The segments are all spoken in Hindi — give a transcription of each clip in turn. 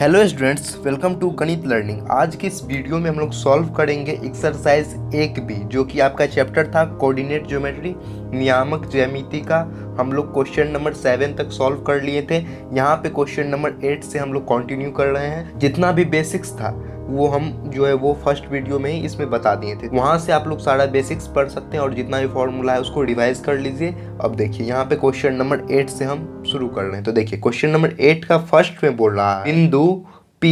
हेलो स्टूडेंट्स, वेलकम टू गणित लर्निंग। आज की इस वीडियो में हम लोग सॉल्व करेंगे एक्सरसाइज 1B, जो कि आपका चैप्टर था कोऑर्डिनेट ज्योमेट्री, नियामक ज्यामिति का। हम लोग क्वेश्चन नंबर 7 तक सॉल्व कर लिए थे। यहाँ पे क्वेश्चन नंबर 8 से हम लोग कंटिन्यू कर रहे हैं। जितना भी बेसिक्स था वो हम वो फर्स्ट वीडियो में ही इसमें बता दिए थे। वहाँ से आप लोग सारा बेसिक्स पढ़ सकते हैं और जितना भी फॉर्मूला है उसको रिवाइज कर लीजिए। अब देखिए यहाँ पे क्वेश्चन नंबर 8 से हम शुरू कर रहे हैं। तो देखिए क्वेश्चन नंबर 8 का फर्स्ट में बोल रहा है बिंदु P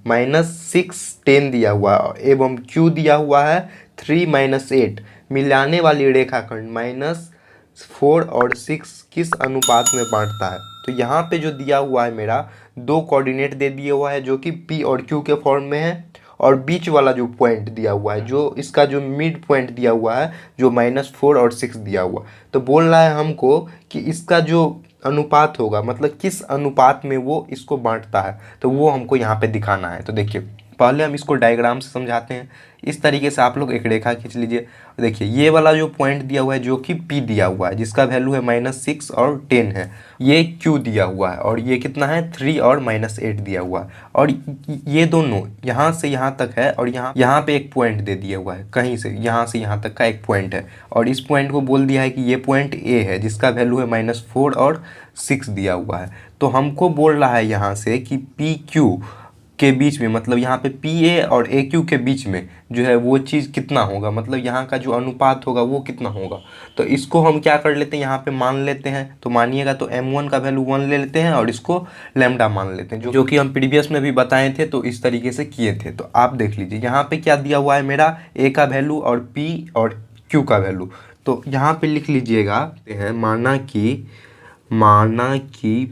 -6 10 दिया हुआ है एवं Q दिया हुआ है 3 -8। मिलाने वाली रेखाखंड -4 और 6 किस अनुपात में बांटता है। तो यहाँ पे जो दिया हुआ है मेरा दो कोऑर्डिनेट दे दिया हुआ है जो कि P और Q के फॉर्म में है, और बीच वाला जो पॉइंट दिया हुआ है, जो इसका जो मिड पॉइंट दिया हुआ है जो -4 और 6 दिया हुआ। तो बोल रहा है हमको कि इसका जो अनुपात होगा, मतलब किस अनुपात में वो इसको बांटता है, तो वो हमको यहाँ पे दिखाना है। तो देखिए पहले हम इसको डायग्राम से समझाते हैं। इस तरीके से आप लोग एक रेखा खींच लीजिए। देखिए ये वाला जो पॉइंट दिया हुआ है जो कि P दिया हुआ है, जिसका वैल्यू है -6 और 10 है। ये Q दिया हुआ है और ये कितना है 3 और -8 दिया हुआ है। और ये दोनों यहाँ से यहाँ तक है और यहाँ पे एक पॉइंट दे दिया हुआ है, कहीं से यहाँ तक का एक पॉइंट है। और इस पॉइंट को बोल दिया है कि ये पॉइंट A है, जिसका वैल्यू है -4 और 6 दिया हुआ है। तो हमको बोल रहा है यहाँ से कि PQ के बीच में, मतलब यहाँ पे PA और AQ के बीच में जो है वो चीज़ कितना होगा, मतलब यहाँ का जो अनुपात होगा वो कितना होगा। तो इसको हम क्या कर लेते हैं, यहाँ पे मान लेते हैं। तो मानिएगा तो M1 का वैल्यू 1 ले लेते हैं और इसको लैम्डा मान लेते हैं, जो कि हम प्रीवियस में भी बताए थे। तो इस तरीके से किए थे। तो आप देख लीजिए यहाँ पे क्या दिया हुआ है मेरा A का वैल्यू और P और Q का वैल्यू। तो यहाँ पे लिख लीजिएगा, माना कि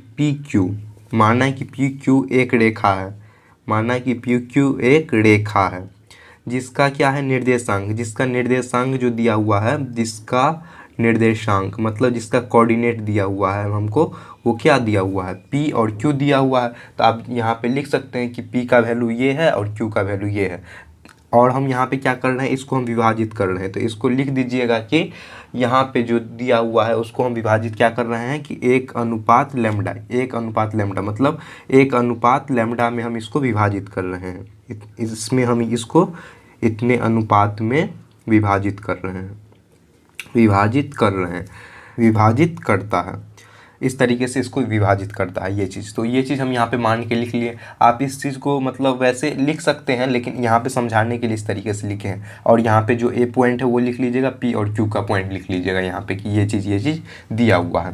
PQ एक रेखा है, माना कि PQ एक रेखा है जिसका क्या है निर्देशांक, जिसका निर्देशांक जो दिया हुआ है, जिसका निर्देशांक मतलब जिसका कोऑर्डिनेट दिया हुआ है हमको, वो क्या दिया हुआ है P और Q दिया हुआ है। तो आप यहाँ पे लिख सकते हैं कि P का वैल्यू ये है और Q का वैल्यू ये है। और हम यहाँ पे क्या कर रहे हैं, इसको हम विभाजित कर रहे हैं। तो इसको लिख दीजिएगा कि यहाँ पे जो दिया हुआ है उसको हम विभाजित क्या कर रहे हैं कि 1:λ, 1:λ मतलब 1:λ में हम इसको विभाजित कर रहे हैं। इसमें हम इसको इतने अनुपात में विभाजित कर रहे हैं, विभाजित करता है। इस तरीके से इसको विभाजित करता है ये चीज़। तो ये चीज़ हम यहाँ पे मान के लिख लिए। आप इस चीज़ को मतलब वैसे लिख सकते हैं, लेकिन यहाँ पे समझाने के लिए इस तरीके से लिखे हैं। और यहाँ पे जो A पॉइंट है वो लिख लीजिएगा, P और Q का पॉइंट लिख लीजिएगा यहाँ पे कि ये चीज़ दिया हुआ है।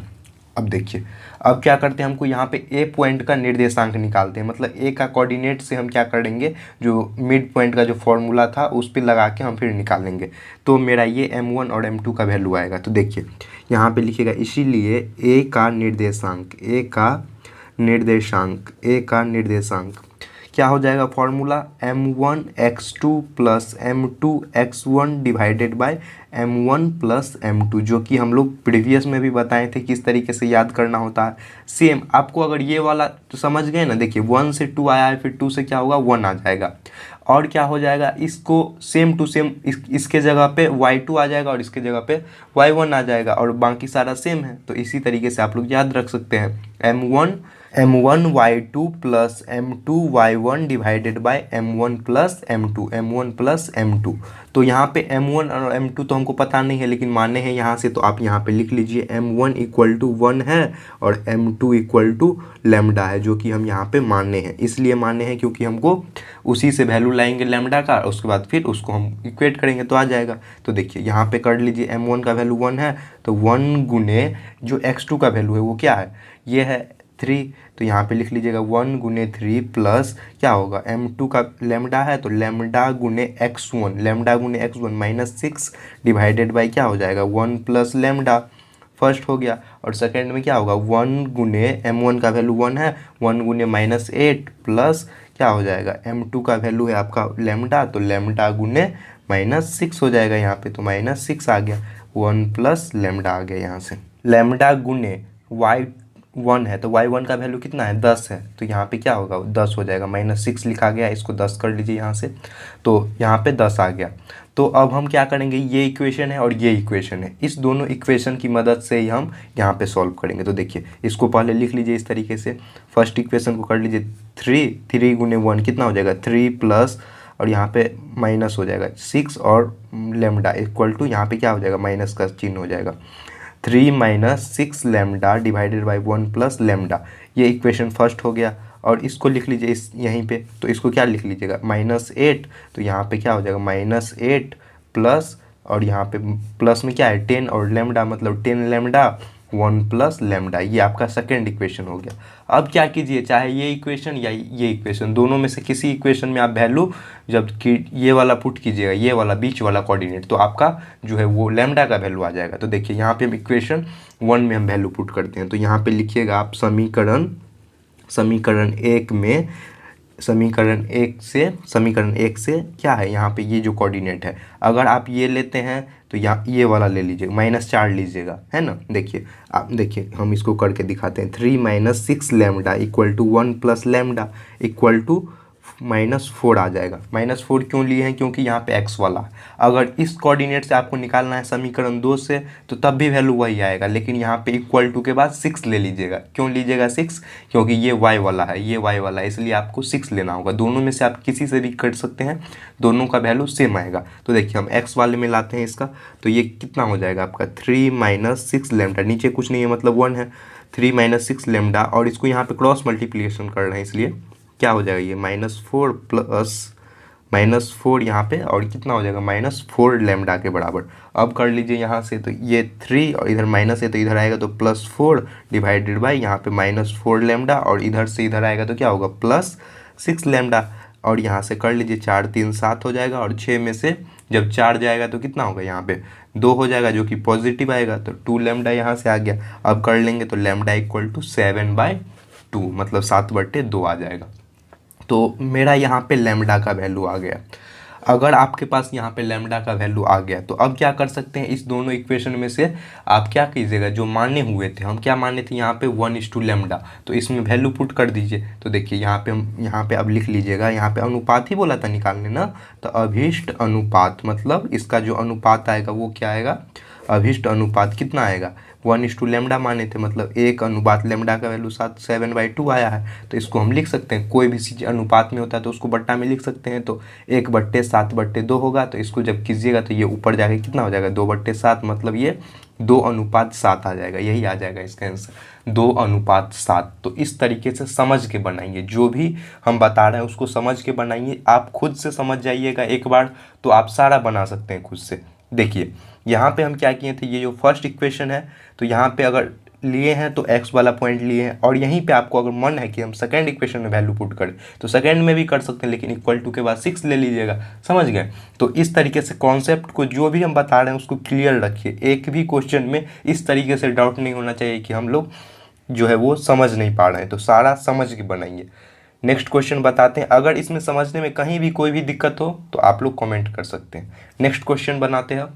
अब देखिए अब क्या करते हैं, हमको यहाँ पे A पॉइंट का निर्देशांक निकालते हैं। मतलब A का कोऑर्डिनेट से हम क्या करेंगे, जो मिड पॉइंट का जो फॉर्मूला था उस पर लगा के हम फिर निकालेंगे। तो मेरा ये M1 और M2 का वैल्यू आएगा। तो देखिए यहाँ पे लिखिएगा, इसीलिए A का निर्देशांक क्या हो जाएगा formula, M1x2 + M2x1 divided by M1 + M2, जो कि हम लोग प्रीवियस में भी बताए थे किस तरीके से याद करना होता है। सेम आपको अगर ये वाला तो समझ गए ना, देखिए 1 से 2 आया है, फिर 2 से क्या होगा 1 आ जाएगा। और क्या हो जाएगा, इसको सेम टू सेम इसके जगह पे y2 आ जाएगा और इसके जगह पे y1 आ जाएगा, और बाकी सारा सेम है। तो इसी तरीके से आप लोग याद रख सकते हैं, M1y2 + M2y1 divided by M1 + M2। तो यहाँ पे M1 और M2 तो हमको पता नहीं है, लेकिन माने हैं यहाँ से। तो आप यहाँ पे लिख लीजिए M1 = 1 है और M2 = लैम्डा है, जो कि हम यहाँ पे माने हैं। इसलिए माने हैं क्योंकि हमको उसी से वैल्यू लाएंगे लैम्डा का, उसके बाद फिर उसको हम इक्वेट करेंगे तो आ जाएगा। तो देखिए यहाँ पे कर लीजिए, M1 का वैल्यू 1 है तो 1 गुने जो x2 का वैल्यू है वो क्या है, ये है 3। तो यहाँ पे लिख लीजिएगा 1 गुने 3 प्लस क्या होगा, M2 का लैम्डा है तो लैम्डा गुने x1 -6 डिवाइडेड बाई क्या हो जाएगा 1 + लैम्डा। फर्स्ट हो गया। और सेकेंड में क्या होगा, 1 गुने M1 का वैल्यू 1 है, 1 गुने -8 प्लस क्या हो जाएगा, M2 का वैल्यू है आपका लैम्डा, तो लैम्डा गुने -6 हो जाएगा यहाँ पे। तो -6 आ गया, 1 + लैम्डा आ गया यहाँ से। लैम्डा गुने y1 है तो y1 का वैल्यू कितना है 10 है, तो यहाँ पे क्या होगा 10 हो जाएगा। -6 लिखा गया, इसको 10 कर लीजिए यहाँ से, तो यहाँ पे 10 आ गया। तो अब हम क्या करेंगे, ये इक्वेशन है और ये इक्वेशन है, इस दोनों इक्वेशन की मदद से ही हम यहाँ पे सॉल्व करेंगे। तो देखिए इसको पहले लिख लीजिए इस तरीके से, फर्स्ट इक्वेशन को कर लीजिए 3 गुने 1 कितना हो जाएगा 3 प्लस और यहाँ पे माइनस हो जाएगा 6 और लेमडा इक्वल टू यहाँ पे क्या हो जाएगा माइनस का चिन्ह हो जाएगा 3 minus 6 lambda divided by 1 plus lambda. ये इक्वेशन फर्स्ट हो गया और इसको लिख लीजिए इस यहीं पे, तो इसको क्या लिख लीजिएगा -8, तो यहाँ पे क्या हो जाएगा -8 प्लस और यहाँ पे प्लस में क्या है 10 और लेमडा मतलब 10 लेमडा 1 प्लस लेमडा, ये आपका सेकेंड इक्वेशन हो गया। अब क्या कीजिए, चाहे ये इक्वेशन या ये इक्वेशन दोनों में से किसी इक्वेशन में आप वैल्यू जब कि ये वाला पुट कीजिएगा, ये वाला बीच वाला कोऑर्डिनेट, तो आपका जो है वो लेमडा का वैल्यू आ जाएगा। तो देखिए यहाँ पे हम इक्वेशन 1 में हम वैल्यू पुट करते हैं, तो यहाँ पे लिखिएगा आप समीकरण एक से क्या है यहाँ पे ये जो कोऑर्डिनेट है, अगर आप ये लेते हैं तो यहाँ ये वाला ले लीजिएगा -4 लीजिएगा, है ना। देखिए आप देखिए हम इसको करके दिखाते हैं, 3 minus 6 lambda equal to 1 plus lambda equal to -4 आ जाएगा। -4 क्यों लिए हैं, क्योंकि यहाँ पे x वाला है। अगर इस कोऑर्डिनेट से आपको निकालना है समीकरण 2 से तो तब भी वैल्यू वही आएगा, लेकिन यहाँ पे इक्वल टू के बाद 6 ले लीजिएगा। क्यों लीजिएगा 6, क्योंकि ये y वाला है, ये y वाला है, इसलिए आपको 6 लेना होगा। दोनों में से आप किसी से भी कर सकते हैं, दोनों का वैल्यू सेम आएगा। तो देखिए हम x वाले में लाते हैं इसका, तो ये कितना हो जाएगा आपका 3 माइनस 6 लेमडा, नीचे कुछ नहीं है मतलब 1 है, 3 माइनस 6 लेमडा और इसको यहाँ पे क्रॉस मल्टीप्लिकेशन कर रहे हैं इसलिए क्या हो जाएगा ये -4 प्लस -4 यहाँ पे और कितना हो जाएगा -4 लेमडा के बराबर। अब कर लीजिए यहाँ से, तो ये 3 और इधर माइनस है तो इधर आएगा तो +4 डिवाइडेड बाई यहाँ पे -4 लेमडा और इधर से इधर आएगा तो क्या होगा +6 लेमडा और यहाँ से कर लीजिए 4 3 7 हो जाएगा और 6 में से जब 4 जाएगा तो कितना होगा यहाँ पे 2 हो जाएगा जो कि पॉजिटिव आएगा, तो 2 लेमडा यहाँ से आ गया। अब कर लेंगे तो लेमडा इक्वल टू 7/2 मतलब 7/2 आ जाएगा। तो मेरा यहाँ पे लेमडा का वैल्यू आ गया। अगर आपके पास यहाँ पे लेमडा का वैल्यू आ गया तो अब क्या कर सकते हैं, इस दोनों इक्वेशन में से आप क्या कीजिएगा, जो माने हुए थे, हम क्या माने थे यहाँ पे 1:2 लेमडा, तो इसमें वैल्यू पुट कर दीजिए। तो देखिए यहाँ पे हम यहाँ पे अब लिख लीजिएगा, यहाँ पे अनुपात ही बोला था निकालने ना, तो अभीष्ट अनुपात मतलब इसका जो अनुपात आएगा वो क्या आएगा, अभीष्ट अनुपात कितना आएगा 1:2 लेमडा माने थे मतलब 1 लेमडा का वैल्यू 7/2 आया है। तो इसको हम लिख सकते हैं, कोई भी चीज़ अनुपात में होता है तो उसको बट्टा में लिख सकते हैं, तो 1/7/2 होगा। तो इसको जब कीजिएगा तो ये ऊपर जाके कितना हो जाएगा 2/7 मतलब ये 2:7 आ जाएगा, यही आ जाएगा इसका आंसर 2:7। तो इस तरीके से समझ के बनाइए, जो भी हम बता रहे हैं उसको समझ के बनाइए। आप खुद से समझ जाइएगा एक बार तो आप सारा बना सकते हैं खुद से। देखिए यहाँ पे हम क्या किए थे, ये जो फर्स्ट इक्वेशन है तो यहाँ पे अगर लिए हैं तो x वाला पॉइंट लिए हैं, और यहीं पे आपको अगर मन है कि हम सेकंड इक्वेशन में वैल्यू पुट करें तो सेकंड में भी कर सकते हैं, लेकिन इक्वल टू के बाद 6 ले लीजिएगा। समझ गए। तो इस तरीके से कॉन्सेप्ट को जो भी हम बता रहे हैं उसको क्लियर रखिए, एक भी क्वेश्चन में इस तरीके से डाउट नहीं होना चाहिए कि हम लोग जो है वो समझ नहीं पा रहे हैं, तो सारा समझ के बनाइए। नेक्स्ट क्वेश्चन बताते हैं, अगर इसमें समझने में कहीं भी कोई भी दिक्कत हो तो आप लोग कमेंट कर सकते हैं। नेक्स्ट क्वेश्चन बनाते हैं।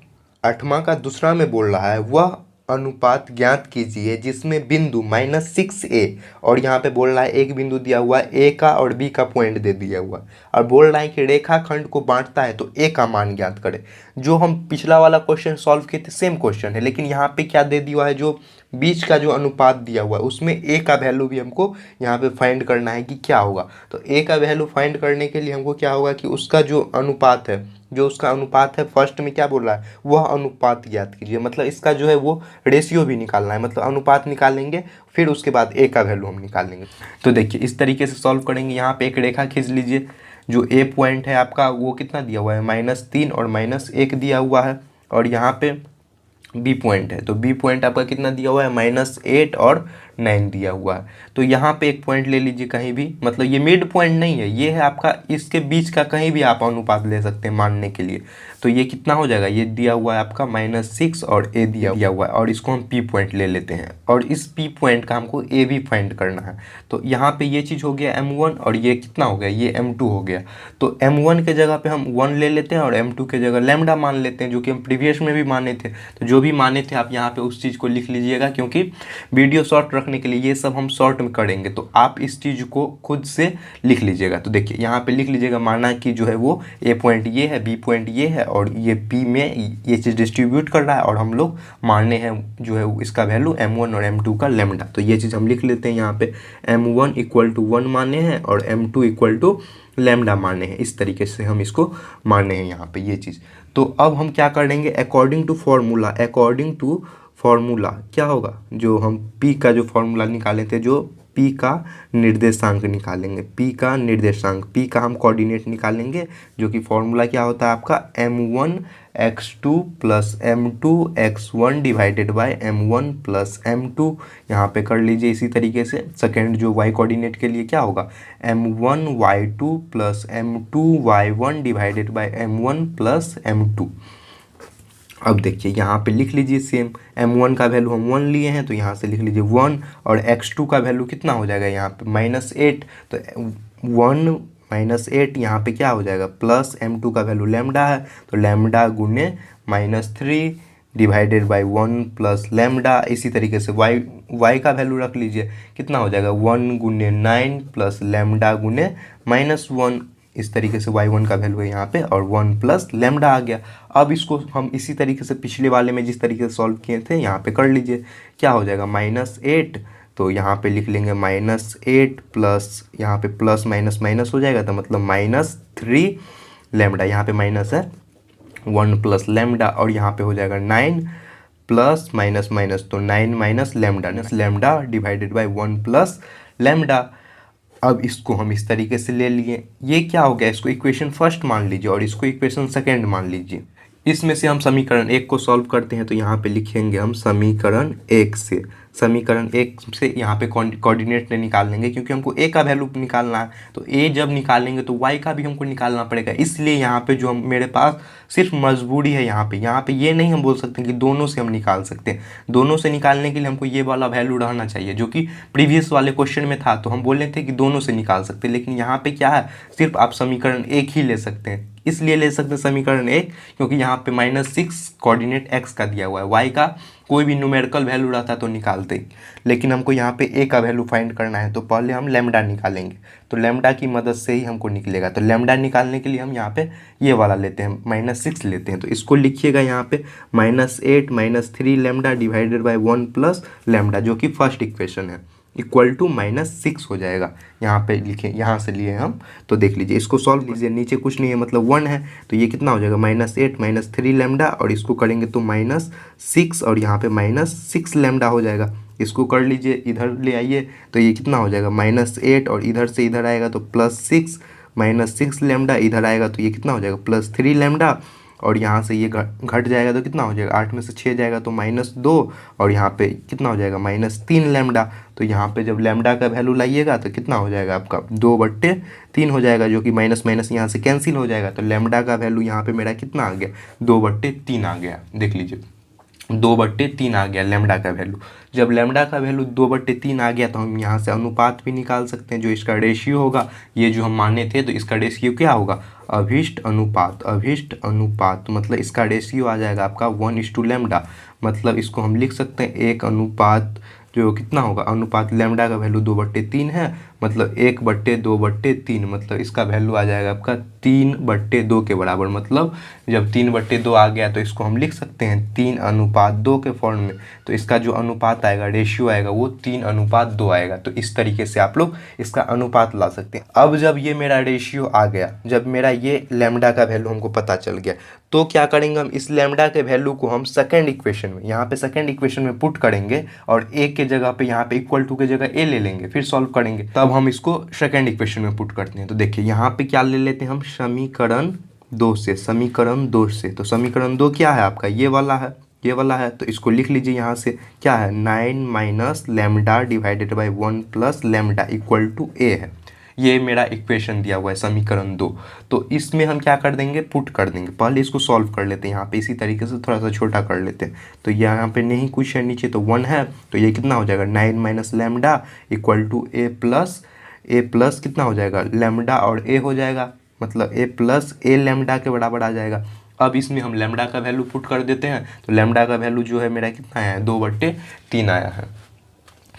8वां का दूसरा में बोल रहा है, वह अनुपात ज्ञात कीजिए जिसमें बिंदु -6a और यहाँ पे बोल रहा है एक बिंदु दिया हुआ है a का और b का पॉइंट दे दिया हुआ है, और बोल रहा है कि रेखाखंड को बांटता है तो a का मान ज्ञात करें। जो हम पिछला वाला क्वेश्चन सॉल्व किए थे सेम क्वेश्चन है, लेकिन यहाँ पे क्या दे दिया है, जो बीच का जो अनुपात दिया हुआ है उसमें a का वैल्यू भी हमको यहाँ पे फाइंड करना है कि क्या होगा। तो a का वैल्यू फाइंड करने के लिए हमको क्या होगा कि उसका जो अनुपात है, जो उसका अनुपात है फर्स्ट में क्या बोल रहा है, वह अनुपात ज्ञात कीजिए, मतलब इसका जो है वो रेशियो भी निकालना है, मतलब अनुपात निकालेंगे फिर उसके बाद a का वैल्यू हम निकालेंगे। तो देखिए इस तरीके से सॉल्व करेंगे। यहाँ पे एक रेखा खींच लीजिए, जो a पॉइंट है आपका वो कितना दिया हुआ है -3 और -1 दिया हुआ है, और यहाँ पे बी पॉइंट है तो बी पॉइंट आपका कितना दिया हुआ है -8 और 9 दिया हुआ है। तो यहाँ पे एक पॉइंट ले लीजिए कहीं भी, मतलब ये मिड पॉइंट नहीं है, ये है आपका इसके बीच का कहीं भी आप अनुपात ले सकते हैं मानने के लिए। तो ये कितना हो जाएगा, ये दिया हुआ है आपका -6 और a दिया हुआ है, और इसको हम p पॉइंट ले लेते हैं, और इस p पॉइंट का हमको a भी फाइंड करना है। तो यहाँ पे ये चीज़ हो गया m1 और ये कितना हो गया, ये m2 हो गया। तो m1 के जगह पे हम 1 ले लेते हैं और m2 के जगह लैम्डा मान लेते हैं, जो कि हम प्रीवियस में भी माने थे। तो जो भी माने थे आप यहाँ पे उस चीज़ को लिख लीजिएगा, क्योंकि वीडियो शॉर्ट रखने के लिए ये सब हम शॉर्ट में करेंगे, तो आप इस चीज़ को खुद से लिख लीजिएगा। तो देखिए यहाँ पे लिख लीजिएगा, माना कि जो है वो ए पॉइंट ये है, बी पॉइंट ये है और ये पी में ये चीज़ डिस्ट्रीब्यूट कर रहा है और हम लोग मारने हैं जो है इसका वैल्यू m1 और m2 का लैम्डा। तो ये चीज़ हम लिख लेते हैं यहाँ पे, m1 इक्वल टू 1 माने हैं और m2 इक्वल टू लैम्डा माने हैं। इस तरीके से हम इसको माने हैं यहाँ पे ये चीज़। तो अब हम क्या करेंगे, अकॉर्डिंग टू फॉर्मूला क्या होगा, जो हम p का जो फॉर्मूला निकाले थे, जो p का निर्देशांक निकालेंगे, p का निर्देशांक, p का हम कोऑर्डिनेट निकालेंगे, जो कि फॉर्मूला क्या होता है आपका m1 x2 plus m2 x1 divided by m1 plus m2। यहाँ पे कर लीजिए इसी तरीके से। सेकेंड जो y कोऑर्डिनेट के लिए क्या होगा, m1 y2 plus m2 y1 divided by m1 plus m2। अब देखिए यहाँ पे लिख लीजिए सेम, m1 का वैल्यू हम 1 लिए हैं तो यहाँ से लिख लीजिए 1, और x2 का वैल्यू कितना हो जाएगा यहाँ पे -8, तो 1 -8 यहाँ पे क्या हो जाएगा, प्लस m2 का वैल्यू लैम्डा है तो लैम्डा गुने -3 डिवाइडेड बाय 1 प्लस लैम्डा। इसी तरीके से y का वैल्यू रख लीजिए, कितना हो जाएगा 1 गुने 9 प्लस लैम्डा गुने -1। इस तरीके से y1 का वैल्यू है यहाँ पे और 1 प्लस लैम्डा आ गया। अब इसको हम इसी तरीके से पिछले वाले में जिस तरीके से सॉल्व किए थे यहाँ पे कर लीजिए, क्या हो जाएगा -8, तो यहाँ पे लिख लेंगे -8 प्लस यहाँ पे प्लस माइनस माइनस हो जाएगा, तो मतलब -3 लैम्डा, यहाँ पे माइनस है 1 प्लस लैम्डा, और यहाँ पे हो जाएगा 9 प्लस माइनस माइनस, तो 9 minus lambda divided by 1 plus lambda. अब इसको हम इस तरीके से ले लिए, ये क्या हो गया, इसको इक्वेशन फर्स्ट मान लीजिए और इसको इक्वेशन सेकंड मान लीजिए। इसमें से हम समीकरण 1 को सॉल्व करते हैं, तो यहाँ पे लिखेंगे हम समीकरण 1 से यहाँ पे कोऑर्डिनेट निकाल लेंगे, क्योंकि हमको a का वैल्यू निकालना है, तो a जब निकालेंगे तो y का भी हमको निकालना पड़ेगा। इसलिए यहाँ पे जो हम मेरे पास सिर्फ मजबूरी है, यहाँ पे ये नहीं हम बोल सकते कि दोनों से हम निकाल सकते हैं। दोनों से निकालने के लिए हमको ये वाला वैल्यू रहना चाहिए, जो कि प्रीवियस वाले क्वेश्चन में था, तो हम बोले थे कि दोनों से निकाल सकते हैं। लेकिन यहाँ पे क्या है, सिर्फ आप समीकरण 1 ही ले सकते हैं। इसलिए ले सकते हैं समीकरण 1 क्योंकि यहाँ पे -6 कोऑर्डिनेट x का दिया हुआ है, y का कोई भी न्यूमेरिकल वैल्यू रहता तो निकालते ही, लेकिन हमको यहाँ पे a का वैल्यू फाइंड करना है, तो पहले हम लैम्डा निकालेंगे, तो लैम्डा की मदद से ही हमको निकलेगा। तो लैम्डा निकालने के लिए हम यहाँ पे ये वाला लेते हैं, -6 लेते हैं, तो इसको लिखिएगा यहाँ पे -8 -3 lambda divided by 1 plus lambda, जो कि फर्स्ट इक्वेशन है, इक्वल टू -6 हो जाएगा। यहाँ पे लिखे, यहाँ से लिए हम, तो देख लीजिए इसको सॉल्व कीजिए, नीचे कुछ नहीं है मतलब 1 है, तो ये कितना हो जाएगा -8 -3 लैम्डा, और इसको करेंगे तो -6 और यहाँ पे -6 लैम्डा हो जाएगा। इसको कर लीजिए, इधर ले आइए, तो ये कितना हो जाएगा -8 और इधर से इधर आएगा तो +6 -6 लैम्डा, इधर आएगा तो ये कितना हो जाएगा +3 लैम्डा, और यहाँ से ये घट जाएगा तो कितना हो जाएगा, 8 में से 6 जाएगा तो -2, और यहाँ पे कितना हो जाएगा -3 लैम्डा। तो यहाँ पे जब लैम्डा का वैल्यू लाइएगा तो कितना हो जाएगा आपका 2/3 हो जाएगा, जो कि माइनस माइनस यहाँ से कैंसिल हो जाएगा। तो लैम्डा का वैल्यू यहाँ पे मेरा कितना आ गया, 2/3 आ गया। देख लीजिए 2/3 आ गया लैम्डा का वैल्यू। जब लैम्डा का वैल्यू 2/3 आ गया तो हम यहाँ से अनुपात भी निकाल सकते हैं, जो इसका रेशियो होगा, ये जो हम माने थे तो इसका रेशियो क्या होगा, अभिष्ट अनुपात, मतलब इसका रेशियो आ जाएगा आपका 1:λ, मतलब इसको हम लिख सकते हैं 1 अनुपात, जो कितना होगा, अनुपात लैम्डा का वैल्यू 2/3 है, मतलब 1/2/3, मतलब इसका वैल्यू आ जाएगा आपका 3/2 के बराबर। मतलब जब 3/2 आ गया तो इसको हम लिख सकते हैं 3:2 के फॉर्म में, तो इसका जो अनुपात आएगा, रेशियो आएगा, वो 3:2 आएगा। तो इस तरीके से आप लोग इसका अनुपात ला सकते हैं। अब जब ये मेरा रेशियो आ गया, जब मेरा ये लैम्डा का वैल्यू हमको पता चल गया, तो क्या करेंगे हम, इस लैम्डा के वैल्यू को हम सेकंड इक्वेशन में, यहाँ पे सेकंड इक्वेशन में पुट करेंगे, और a के जगह पे यहाँ पे इक्वल टू के जगह a ले लेंगे, फिर सॉल्व करेंगे, तब हम इसको सेकंड इक्वेशन में पुट करते हैं। तो देखिए यहाँ पे क्या ले लेते हैं हम, समीकरण 2 से, तो समीकरण 2 क्या है आपका, ये वाला है, तो इसको लिख लीजिए यहाँ से, क्या है, 9 minus lambda divided by 1 plus lambda equal to a है। ये मेरा इक्वेशन दिया हुआ है समीकरण 2। तो इसमें हम क्या कर देंगे, पुट कर देंगे। पहले इसको सॉल्व कर लेते हैं, यहाँ पे इसी तरीके से थोड़ा सा छोटा कर लेते हैं। तो यहाँ पे नहीं कुछ है, नीचे तो 1 है, तो ये कितना हो जाएगा, 9 minus lambda equal to a plus कितना हो जाएगा, लैम्डा और a हो जाएगा, मतलब a प्लस a लैम्डा के बराबर आ जाएगा। अब इसमें हम लैम्डा का वैल्यू पुट कर देते हैं, तो लैम्डा का वैल्यू जो है मेरा कितना है 2/3 आया है।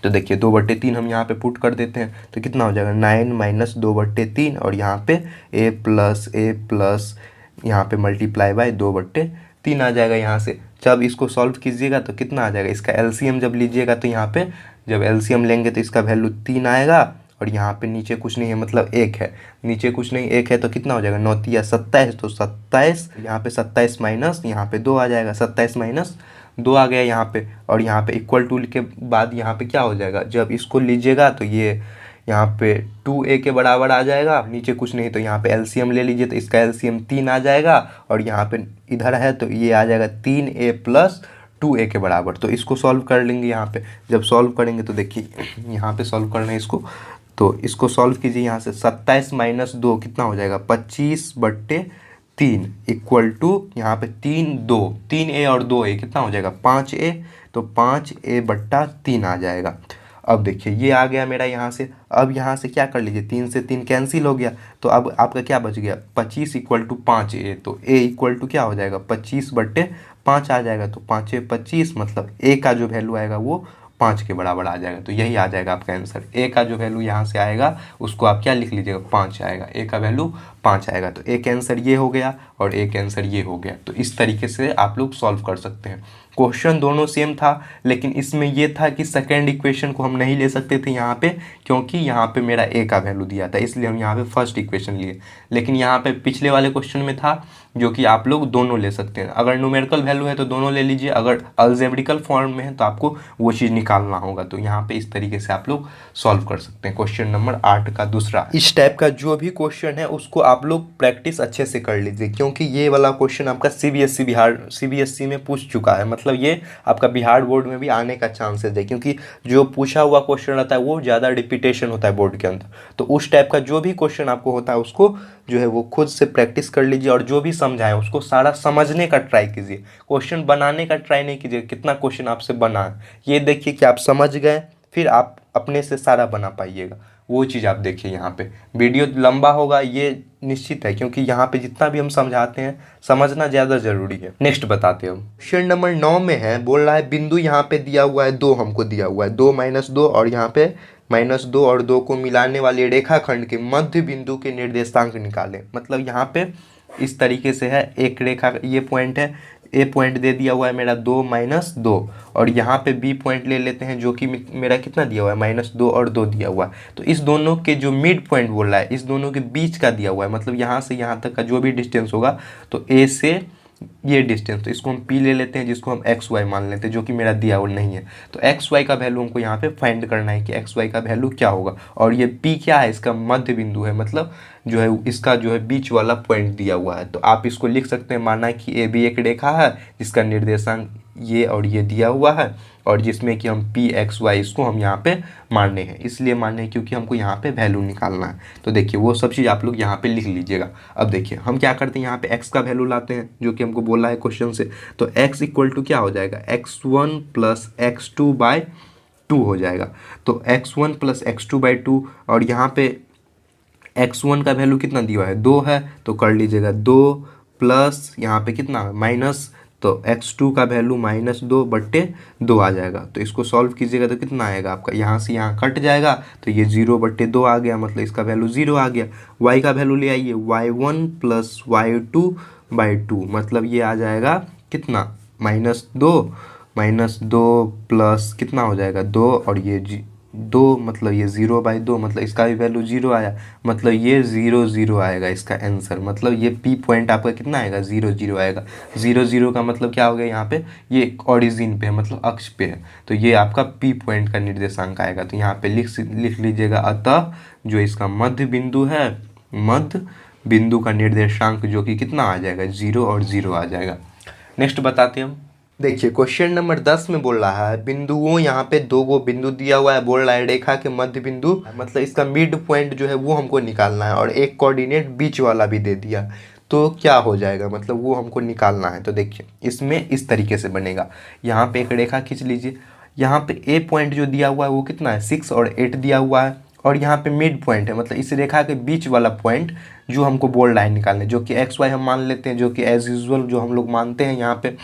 तो देखिए 2/3 हम यहाँ पे पुट कर देते हैं, तो कितना हो जाएगा 9 माइनस 2/3 और यहाँ पे a प्लस यहाँ पे मल्टीप्लाई बाय 2/3 आ जाएगा यहाँ से। जब इसको सॉल्व कीजिएगा तो कितना आ जाएगा, इसका एलसीएम जब लीजिएगा तो यहाँ पे जब एलसीएम लेंगे तो इसका वैल्यू 3 आएगा और यहाँ पे नीचे कुछ नहीं है मतलब 1 है, नीचे कुछ नहीं 1 है तो कितना हो जाएगा 9 या 27, तो 27 यहाँ पे 27 माइनस यहाँ पे 2 आ जाएगा, 27 माइनस 2 आ गया यहाँ पे। और यहाँ पे इक्वल टू के बाद यहाँ पे क्या हो जाएगा, जब इसको लीजिएगा तो ये यहाँ पे 2a के बराबर आ जाएगा, नीचे कुछ नहीं तो यहाँ पे एलसीएम ले लीजिए तो इसका एलसीएम 3 आ जाएगा और यहाँ पे इधर है तो ये आ जाएगा 3a प्लस 2a के बराबर। तो इसको सॉल्व कर लेंगे यहाँ पे, जब सॉल्व करेंगे तो देखिए यहाँ पे सॉल्व करना है इसको, तो इसको सॉल्व कीजिए यहाँ से 27 माइनस 2 कितना हो जाएगा 25/3 इक्वल टू यहाँ पे 3a और 2a कितना हो जाएगा 5a, तो 5a/3 आ जाएगा। अब देखिए ये आ गया मेरा यहाँ से, अब यहाँ से क्या कर लीजिए 3 से 3 कैंसिल हो गया, तो अब आपका क्या बच गया 25 इक्वल टू 5a, तो a इक्वल टू क्या हो जाएगा 25/5 आ जाएगा, तो 5 25 मतलब a का जो वैल्यू आएगा वो 5 के बराबर आ जाएगा। तो यही आ जाएगा आपका आंसर। ए का जो वैल्यू यहाँ से आएगा उसको आप क्या लिख लीजिएगा 5 आएगा, ए का वैल्यू 5 आएगा। तो एक आंसर ये हो गया और एक आंसर ये हो गया। तो इस तरीके से आप लोग सॉल्व कर सकते हैं। क्वेश्चन दोनों सेम था, लेकिन इसमें ये था कि सेकेंड इक्वेशन को हम नहीं ले सकते थे यहाँ पे, क्योंकि यहाँ पे मेरा ए का वैल्यू दिया था, इसलिए हम यहाँ पे फर्स्ट इक्वेशन लिए। लेकिन यहाँ पे पिछले वाले क्वेश्चन में था जो कि आप लोग दोनों ले सकते हैं। अगर न्यूमेरिकल वैल्यू है तो दोनों ले लीजिए, अगर अलजेब्रिकल फॉर्म में है तो आपको वो चीज़ निकालना होगा। तो यहाँ पे इस तरीके से आप लोग सॉल्व कर सकते हैं। क्वेश्चन नंबर 8 का दूसरा, इस टाइप का जो भी क्वेश्चन है उसको आप लोग प्रैक्टिस अच्छे से कर लीजिए, क्योंकि ये वाला क्वेश्चन आपका सीबीएसई में पूछ चुका है, मतलब ये आपका बिहार बोर्ड में भी आने का चांसेस है, क्योंकि जो पूछा हुआ क्वेश्चन रहता है वो ज़्यादा रिपीटेशन होता है बोर्ड के अंदर। तो उस टाइप का जो भी क्वेश्चन आपको होता है उसको जो है वो खुद से प्रैक्टिस कर लीजिए, और जो भी समझाएं उसको सारा समझने का ट्राई कीजिए। क्वेश्चन बनाने का ट्राई नहीं कीजिए कितना क्वेश्चन आपसे बना है, ये देखिए कि आप समझ गए, फिर आप अपने से सारा बना पाइएगा, वो चीज़ आप देखिए। यहाँ पे वीडियो लंबा होगा ये निश्चित है, क्योंकि यहाँ पे जितना भी हम समझाते हैं समझना ज़्यादा ज़रूरी है। नेक्स्ट बताते हैं हम, क्वेश्चन नंबर 9 में है, बोल रहा है बिंदु यहाँ पे दिया हुआ है 2, हमको दिया हुआ है 2 - 2 और यहाँ पे -2 और 2 को मिलाने वाले रेखाखंड के मध्य बिंदु के निर्देशांक निकालें। मतलब यहाँ पे इस तरीके से है, एक रेखा ये पॉइंट है, ए पॉइंट दे दिया हुआ है मेरा 2 - 2 और यहाँ पे बी पॉइंट ले लेते हैं जो कि मेरा कितना दिया हुआ है -2 और 2 दिया हुआ है। तो इस दोनों के जो मिड पॉइंट बोल रहा है इस दोनों के बीच का दिया हुआ है, मतलब यहाँ से यहाँ तक का जो भी डिस्टेंस होगा, तो ए से ये डिस्टेंस, तो इसको हम पी ले लेते हैं जिसको हम एक्स वाई मान लेते हैं, जो कि मेरा दिया हुआ नहीं है। तो एक्स वाई का वैल्यू हमको यहाँ पे फाइंड करना है कि एक्स वाई का वैल्यू क्या होगा, और ये पी क्या है, इसका मध्य बिंदु है, मतलब जो है इसका जो है बीच वाला पॉइंट दिया हुआ है। तो आप इसको लिख सकते हैं, माना कि ए बी एक रेखा है जिसका निर्देशांक ये और ये दिया हुआ है, और जिसमें कि हम पी एक्स वाई इसको हम यहाँ पे मानने हैं, इसलिए मानने हैं क्योंकि हमको यहाँ पे वैल्यू निकालना है। तो देखिए वो सब चीज़ आप लोग यहाँ पे लिख लीजिएगा। अब देखिए हम क्या करते हैं, यहाँ पे x का वैल्यू लाते हैं जो कि हमको बोला है क्वेश्चन से। तो x इक्वल टू क्या हो जाएगा, x1 + x2/2 हो जाएगा। तो x1 + x2/2 और यहाँ पे x1 का वैल्यू कितना दिया है 2 है, तो कर लीजिएगा 2 प्लस यहाँ पे कितना माइनस, तो x2 का वैल्यू -2/2 आ जाएगा। तो इसको सॉल्व कीजिएगा तो कितना आएगा आपका, यहाँ से यहाँ कट जाएगा तो ये 0/2 आ गया, मतलब इसका वैल्यू 0 आ गया। y का वैल्यू ले आइए, y1 + y2/2 मतलब ये आ जाएगा कितना -2 प्लस कितना हो जाएगा 2 और ये 2 मतलब ये 0/2 मतलब इसका भी वैल्यू 0 आया, मतलब ये 0 0 आएगा इसका आंसर। मतलब ये पी पॉइंट आपका कितना आएगा 0 0 आएगा। 0 0 का मतलब क्या हो गया, यहाँ पे ये ओरिजिन पे है, मतलब अक्ष पे है, तो ये आपका पी पॉइंट का निर्देशांक आएगा। तो यहाँ पे लिख लीजिएगा, अतः जो इसका मध्य बिंदु है, मध्य बिंदु का निर्देशांक जो कि कितना आ जाएगा 0 और 0 आ जाएगा। नेक्स्ट बताते हैं हम, देखिए क्वेश्चन नंबर 10 में बोल रहा है बिंदुओं, यहाँ पे 2 गो बिंदु दिया हुआ है, बोल रहा है रेखा के मध्य बिंदु, मतलब इसका मिड पॉइंट जो है वो हमको निकालना है, और एक कोऑर्डिनेट बीच वाला भी दे दिया, तो क्या हो जाएगा, मतलब वो हमको निकालना है। तो देखिए इसमें इस तरीके से बनेगा, यहाँ पे एक रेखा खींच लीजिए, यहाँ पे ए पॉइंट जो दिया हुआ है वो कितना है 6 और 8 दिया हुआ है, और यहाँ पे मिड पॉइंट है, मतलब इस रेखा के बीच वाला पॉइंट जो हमको बोल रहा है निकालने, जो कि एक्स वाई हम मान लेते हैं, जो कि एज यूजुअल जो हम लोग मानते हैं यहाँ पे।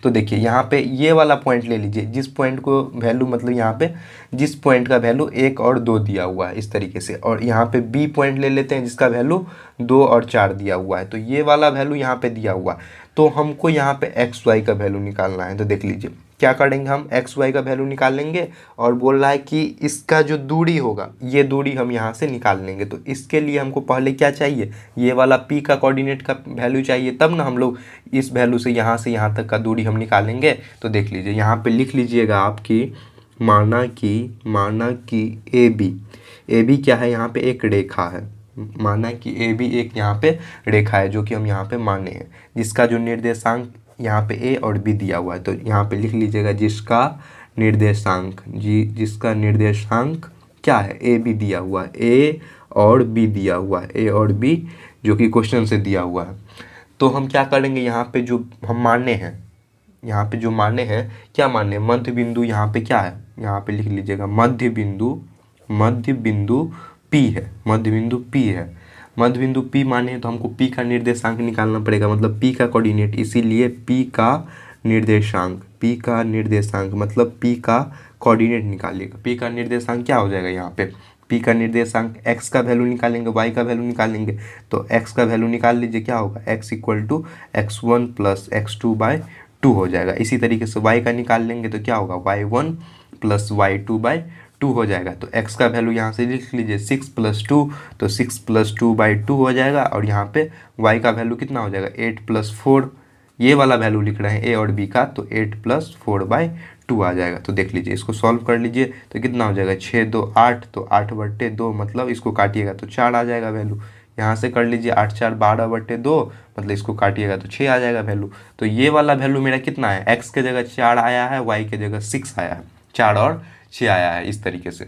तो देखिए यहाँ पे ये वाला पॉइंट ले लीजिए, जिस पॉइंट को वैल्यू मतलब यहाँ पे जिस पॉइंट का वैल्यू 1 और 2 दिया हुआ है इस तरीके से, और यहाँ पे बी पॉइंट ले लेते हैं जिसका वैल्यू 2 और 4 दिया हुआ है। तो ये वाला वैल्यू यहाँ पे दिया हुआ है, तो हमको यहाँ पे एक्स वाई का वैल्यू निकालना है। तो देख लीजिए क्या करेंगे, हम एक्स वाई का वैल्यू निकाल लेंगे, और बोल रहा है कि इसका जो दूरी होगा ये दूरी हम यहाँ से निकाल लेंगे। तो इसके लिए हमको पहले क्या चाहिए, ये वाला पी का कोऑर्डिनेट का वैल्यू चाहिए, तब ना हम लोग इस वैल्यू से यहाँ तक का दूरी हम निकालेंगे। तो देख लीजिए यहाँ पे लिख लीजिएगा आपकी, माना कि ए बी क्या है, यहाँ पे एक रेखा है, माना कि ए बी एक यहाँ पे रेखा है जो कि हम यहाँ पे माने हैं, जिसका जो निर्देशांक यहाँ पे ए और बी दिया हुआ है। तो यहाँ पे लिख लीजिएगा जिसका निर्देशांक क्या है, ए बी दिया हुआ है, ए और बी दिया हुआ है, ए और बी जो कि क्वेश्चन से दिया हुआ है। तो हम क्या करेंगे, यहाँ पे जो हम माने हैं, यहाँ पे जो माने हैं, क्या माने, मध्य बिंदु यहाँ पे क्या है, यहाँ पे लिख लीजिएगा मध्य बिंदु पी है, मध्य बिंदु पी माने हैं, तो हमको पी का निर्देशांक निकालना पड़ेगा, मतलब पी का कोऑर्डिनेट, इसीलिए पी का निर्देशांक मतलब पी का कोऑर्डिनेट निकालिएगा। पी का निर्देशांक क्या हो जाएगा, यहाँ पे पी का निर्देशांक एक्स का वैल्यू निकालेंगे, वाई का वैल्यू निकालेंगे। तो एक्स का वैल्यू निकाल लीजिए, क्या होगा, x equal to x1 plus x2/2 हो जाएगा। इसी तरीके से वाई का निकाल लेंगे तो क्या होगा, y1 प्लस y2/2 हो जाएगा। तो x का वैल्यू यहाँ से लिख लीजिए 6 + 2, तो 6 + 2/2 हो जाएगा, और यहाँ पे y का वैल्यू कितना हो जाएगा, 8 + 4, ये वाला वैल्यू लिख रहे हैं ए और बी का, तो 8 + 4/2 आ जाएगा। तो देख लीजिए इसको सॉल्व कर लीजिए, तो कितना हो जाएगा, 6 2 8, तो 8/2 मतलब इसको काटिएगा तो 4 आ जाएगा वैल्यू। यहाँ से कर लीजिए 8 4 12/2, मतलब इसको काटिएगा तो 6 आ जाएगा वैल्यू। तो ये वाला वैल्यू मेरा कितना है, एक्स के जगह 4 आया है, वाई के जगह 6 आया है, 4 और 6 आया है। इस तरीके से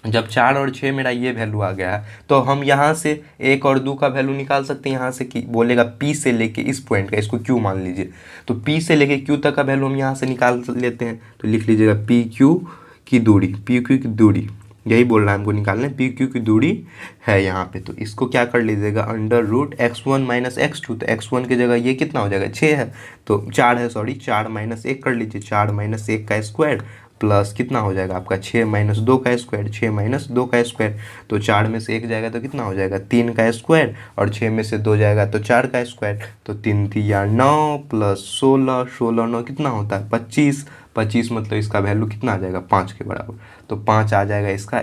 जब 4 और 6 मेरा ये वैल्यू आ गया है, तो हम यहाँ से 1 और 2 का वैल्यू निकाल सकते हैं। यहाँ से कि बोलेगा P से लेके इस पॉइंट का, इसको Q मान लीजिए, तो P से लेके Q तक का वैल्यू हम यहाँ से निकाल लेते हैं। तो लिख लीजिएगा PQ की दूरी, यही बोल रहा है हमको निकालना है, PQ की दूरी है यहाँ पे। तो इसको क्या कर लीजिएगा, √x1 - x2, तो x1 की जगह ये कितना हो जाएगा, 6 है, तो 4 है, सॉरी 4 - 1 कर लीजिए, 4 - 1 का स्क्वायर प्लस कितना हो जाएगा आपका 6 - 2 का स्क्वायर, 6 - 2 का स्क्वायर, तो 4 में से 1 जाएगा तो कितना हो जाएगा, 3 का स्क्वायर, और 6 में से 2 जाएगा तो 4 का स्क्वायर, तो 3 3 9 प्लस 16, 16 9 कितना होता है 25, 25 मतलब इसका वैल्यू कितना आ जाएगा 5 के बराबर। तो 5 आ जाएगा इसका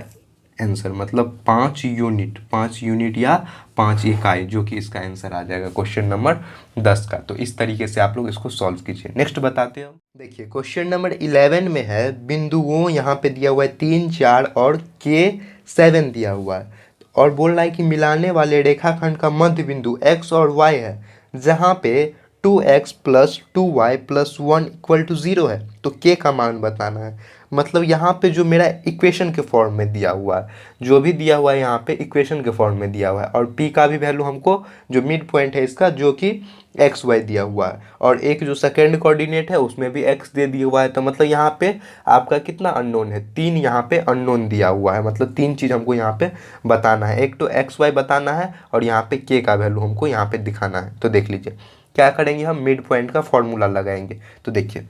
आंसर, मतलब 5 यूनिट या 5 इकाई, जो कि इसका आंसर आ जाएगा क्वेश्चन नंबर 10 का। तो इस तरीके से आप लोग इसको सॉल्व कीजिए। नेक्स्ट बताते हैं, देखिए क्वेश्चन नंबर 11 में है, बिंदुओं यहाँ पे दिया हुआ है 3 4 और K7 दिया हुआ है, और बोल रहा है कि मिलाने वाले रेखाखंड का मध्य बिंदु x और y है, जहाँ पे 2x + 2y + 1 = 0 है। तो k का मान बताना है, मतलब यहाँ पे जो मेरा इक्वेशन के फॉर्म में दिया हुआ है, जो भी दिया हुआ है यहाँ पे इक्वेशन के फॉर्म में दिया हुआ है, और p का भी वैल्यू हमको जो मिड पॉइंट है इसका, जो कि एक्स वाई दिया हुआ है, और एक जो सेकेंड कोऑर्डिनेट है उसमें भी x दे दिया हुआ है। तो मतलब यहाँ पे आपका कितना अननोन है, 3 यहाँ पे अननोन दिया हुआ है, मतलब 3 चीज़ हमको यहाँ पे बताना है, एक तो एक्स वाई बताना है, और यहाँ पे k का वैल्यू हमको यहाँ पे दिखाना है। तो देख लीजिए क्या करेंगे, हम मिड पॉइंट का फॉर्मूला लगाएंगे। तो देखिए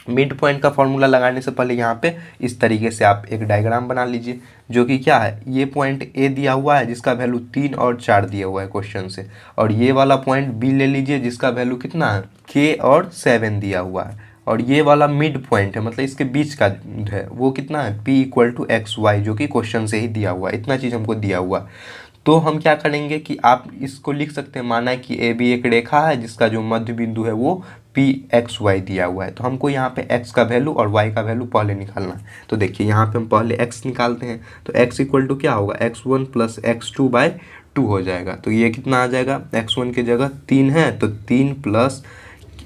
मिड पॉइंट का फॉर्मूला लगाने से पहले यहाँ पे इस तरीके से आप एक डायग्राम बना लीजिए, जो कि क्या है, ये पॉइंट ए दिया हुआ है जिसका वैल्यू 3 और 4 दिया हुआ है क्वेश्चन से, और ये वाला पॉइंट बी ले लीजिए जिसका वैल्यू कितना है, K और 7 दिया हुआ है, और ये वाला मिड पॉइंट है, मतलब इसके बीच का है, वो कितना है, P = XY, जो कि क्वेश्चन से ही दिया हुआ है। इतना चीज़ हमको दिया हुआ है। तो हम क्या करेंगे कि आप इसको लिख सकते हैं, माना कि ए बी एक रेखा है जिसका जो मध्य बिंदु है वो PXY दिया हुआ है। तो हमको यहाँ पे x का वैल्यू और y का वैल्यू पहले निकालना है। तो देखिए यहाँ पे हम पहले x निकालते हैं, तो x = क्या होगा, x1 + x2/2 हो जाएगा। तो ये कितना आ जाएगा, x1 की जगह 3 है तो 3 प्लस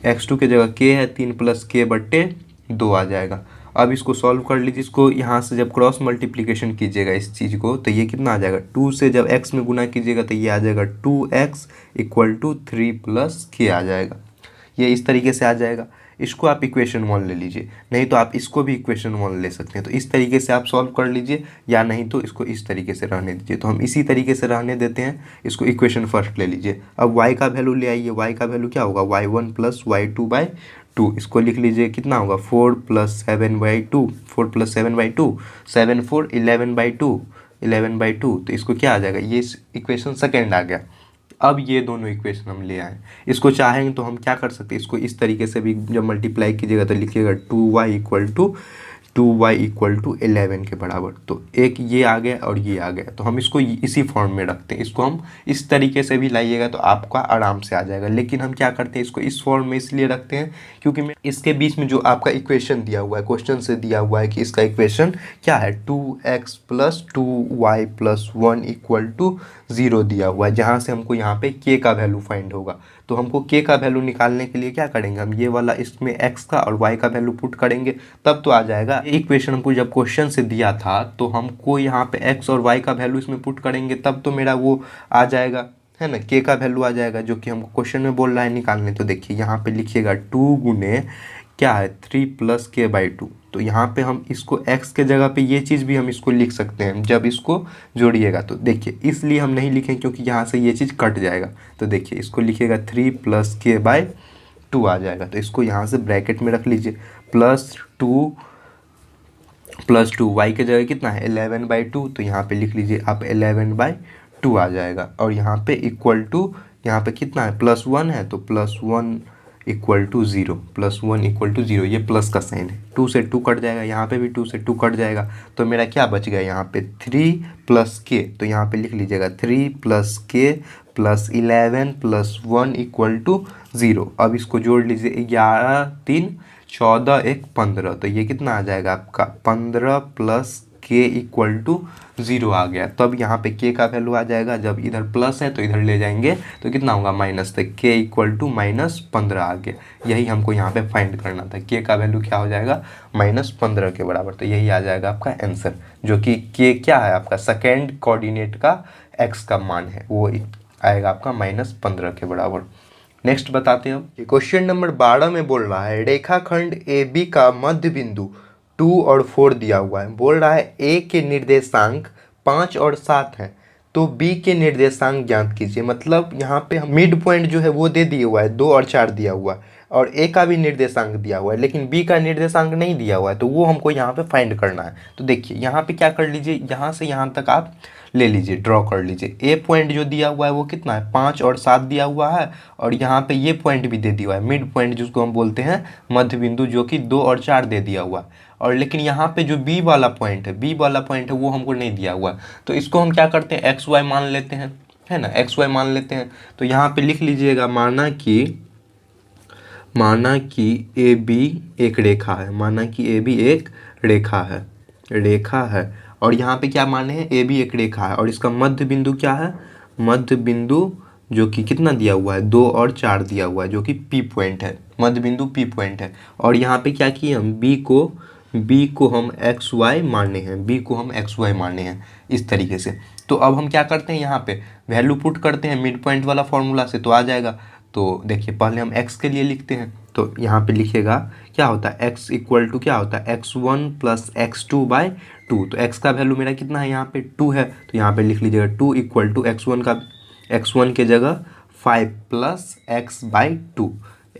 x2 की जगह k है, 3 + k/2 आ जाएगा। अब इसको सॉल्व कर लीजिए, इसको यहाँ से जब क्रॉस मल्टीप्लिकेशन कीजिएगा इस चीज़ को, तो ये कितना आ जाएगा, 2 से जब x में गुना कीजिएगा तो ये आ जाएगा 2x = 3 + k आ जाएगा। ये इस तरीके से आ जाएगा। इसको आप इक्वेशन 1 ले लीजिए, नहीं तो आप इसको भी इक्वेशन 1 ले सकते हैं। तो इस तरीके से आप सॉल्व कर लीजिए, या नहीं तो इसको इस तरीके से रहने दीजिए। तो हम इसी तरीके से रहने देते हैं, इसको इक्वेशन फर्स्ट ले लीजिए। अब y का वैल्यू ले आइए, y का वैल्यू क्या होगा, y1 + y2/2। इसको लिख लीजिए, कितना होगा 4 + 7/2, 4 + 7/2, 7 4 11/2, 11/2। तो इसको क्या आ जाएगा, ये इक्वेशन सेकेंड आ गया। अब ये दोनों इक्वेशन हम ले आए, इसको चाहेंगे तो हम क्या कर सकते हैं, इसको इस तरीके से भी जब मल्टीप्लाई कीजिएगा तो लिखिएगा 2y = 11 के बराबर। तो एक ये आ गया और ये आ गया, तो हम इसको इसी फॉर्म में रखते हैं। इसको हम इस तरीके से भी लाइएगा तो आपका आराम से आ जाएगा, लेकिन हम क्या करते हैं, इसको इस फॉर्म में इसलिए रखते हैं क्योंकि मैं इसके बीच में जो आपका इक्वेशन दिया हुआ है, क्वेश्चन से दिया हुआ है कि इसका इक्वेशन क्या है, 2x + 2y + 1 = 0 दिया हुआ है, जहाँ से हमको यहाँ पे k का वैल्यू फाइंड होगा। तो हमको k का वैल्यू निकालने के लिए क्या करेंगे, हम ये वाला इसमें x का और y का वैल्यू पुट करेंगे, तब तो आ जाएगा। ये इक्वेशन हमको जब क्वेश्चन से दिया था तो हमको यहाँ पे x और y का वैल्यू इसमें पुट करेंगे, तब तो मेरा वो आ जाएगा, है ना, k का वैल्यू आ जाएगा, जो कि हमको क्वेश्चन में बोल रहा है निकालने। तो देखिए यहाँ पे लिखिएगा 2 गुने क्या है 3 + k/2। तो यहाँ पे हम इसको x के जगह पे ये चीज़ भी हम इसको लिख सकते हैं जब इसको जोड़िएगा। तो देखिए इसलिए हम नहीं लिखें क्योंकि यहाँ से ये चीज़ कट जाएगा। तो देखिए इसको लिखिएगा 3 + k/2 आ जाएगा। तो इसको यहाँ से ब्रैकेट में रख लीजिए, +2 y के जगह कितना है 11/2। तो यहाँ पे लिख लीजिए आप 11/2 आ जाएगा। और यहाँ पे इक्वल टू, यहाँ पे कितना है +1 है, तो +1 = 0, +1 = 0। ये प्लस का साइन है, 2 से 2 कट जाएगा, यहाँ पे भी 2 से 2 कट जाएगा। तो मेरा क्या बच गया यहाँ पे 3 + k। तो यहाँ पे लिख लीजिएगा 3 + k + 11 + 1 = 0। अब इसको जोड़ लीजिए, 11 3 14 1 15। तो ये कितना आ जाएगा आपका 15 + k = 0 आ गया। तब यहाँ पे k का वैल्यू आ जाएगा, जब इधर प्लस है तो इधर ले जाएंगे तो कितना होगा माइनस। तो k = -15 आ गया। यही हमको यहाँ पे फाइंड करना था, k का वैल्यू क्या हो जाएगा -15 के बराबर। तो यही आ जाएगा आपका आंसर, जो कि k क्या है आपका सेकेंड कोऑर्डिनेट का x का मान है, वो आएगा आपका -15 के बराबर। नेक्स्ट बताते हैं हम। क्वेश्चन नंबर 12 में बोल रहा है रेखाखंड AB का मध्य बिंदु 2 और 4 दिया हुआ है। बोल रहा है A के निर्देशांक 5 और 7 हैं, तो B के निर्देशांक ज्ञात कीजिए। मतलब यहाँ पे हम मिड पॉइंट जो है वो दे दिया हुआ है, 2 और 4 दिया हुआ है, और A का भी निर्देशांक दिया हुआ है, लेकिन B का निर्देशांक नहीं दिया हुआ है, तो वो हमको यहाँ पे फाइंड करना है। तो देखिए यहाँ पे क्या कर लीजिए, यहाँ से यहाँ तक आप ले लीजिए, ड्रॉ कर लीजिए। ए पॉइंट जो दिया हुआ है वो कितना है 5 और 7 दिया हुआ है, और यहाँ पे ये पॉइंट भी दे दिया हुआ है, मिड पॉइंट जिसको हम बोलते हैं मध्य बिंदु, जो कि 2 और 4 दे दिया हुआ है। और लेकिन यहाँ पे जो बी वाला पॉइंट है, वो हमको नहीं दिया हुआ है। तो इसको हम क्या करते हैं XY मान लेते हैं, है ना, XY मान लेते हैं। तो यहाँ पे लिख लीजिएगा, माना कि AB एक रेखा है, माना कि AB एक रेखा है, और यहाँ पे क्या माने हैं AB एक रेखा है, और इसका मध्य बिंदु क्या है, मध्य बिंदु जो कि कितना दिया हुआ है 2 और 4 दिया हुआ है, जो कि P पॉइंट है, मध्य बिंदु P पॉइंट है। और यहाँ पे क्या किए हम B को हम XY माने हैं, इस तरीके से। तो अब हम क्या करते हैं, यहाँ पे वैल्यू पुट करते हैं मिड पॉइंट वाला फॉर्मूला से, तो आ जाएगा। तो देखिए पहले हम x के लिए लिखते हैं, तो यहाँ पे लिखेगा क्या होता है x = क्या होता है x1 + x2/2। तो x का वैल्यू मेरा कितना है, यहाँ पे 2 है, तो यहाँ पे लिख लीजिएगा 2 = x1 के जगह 5 + x/2।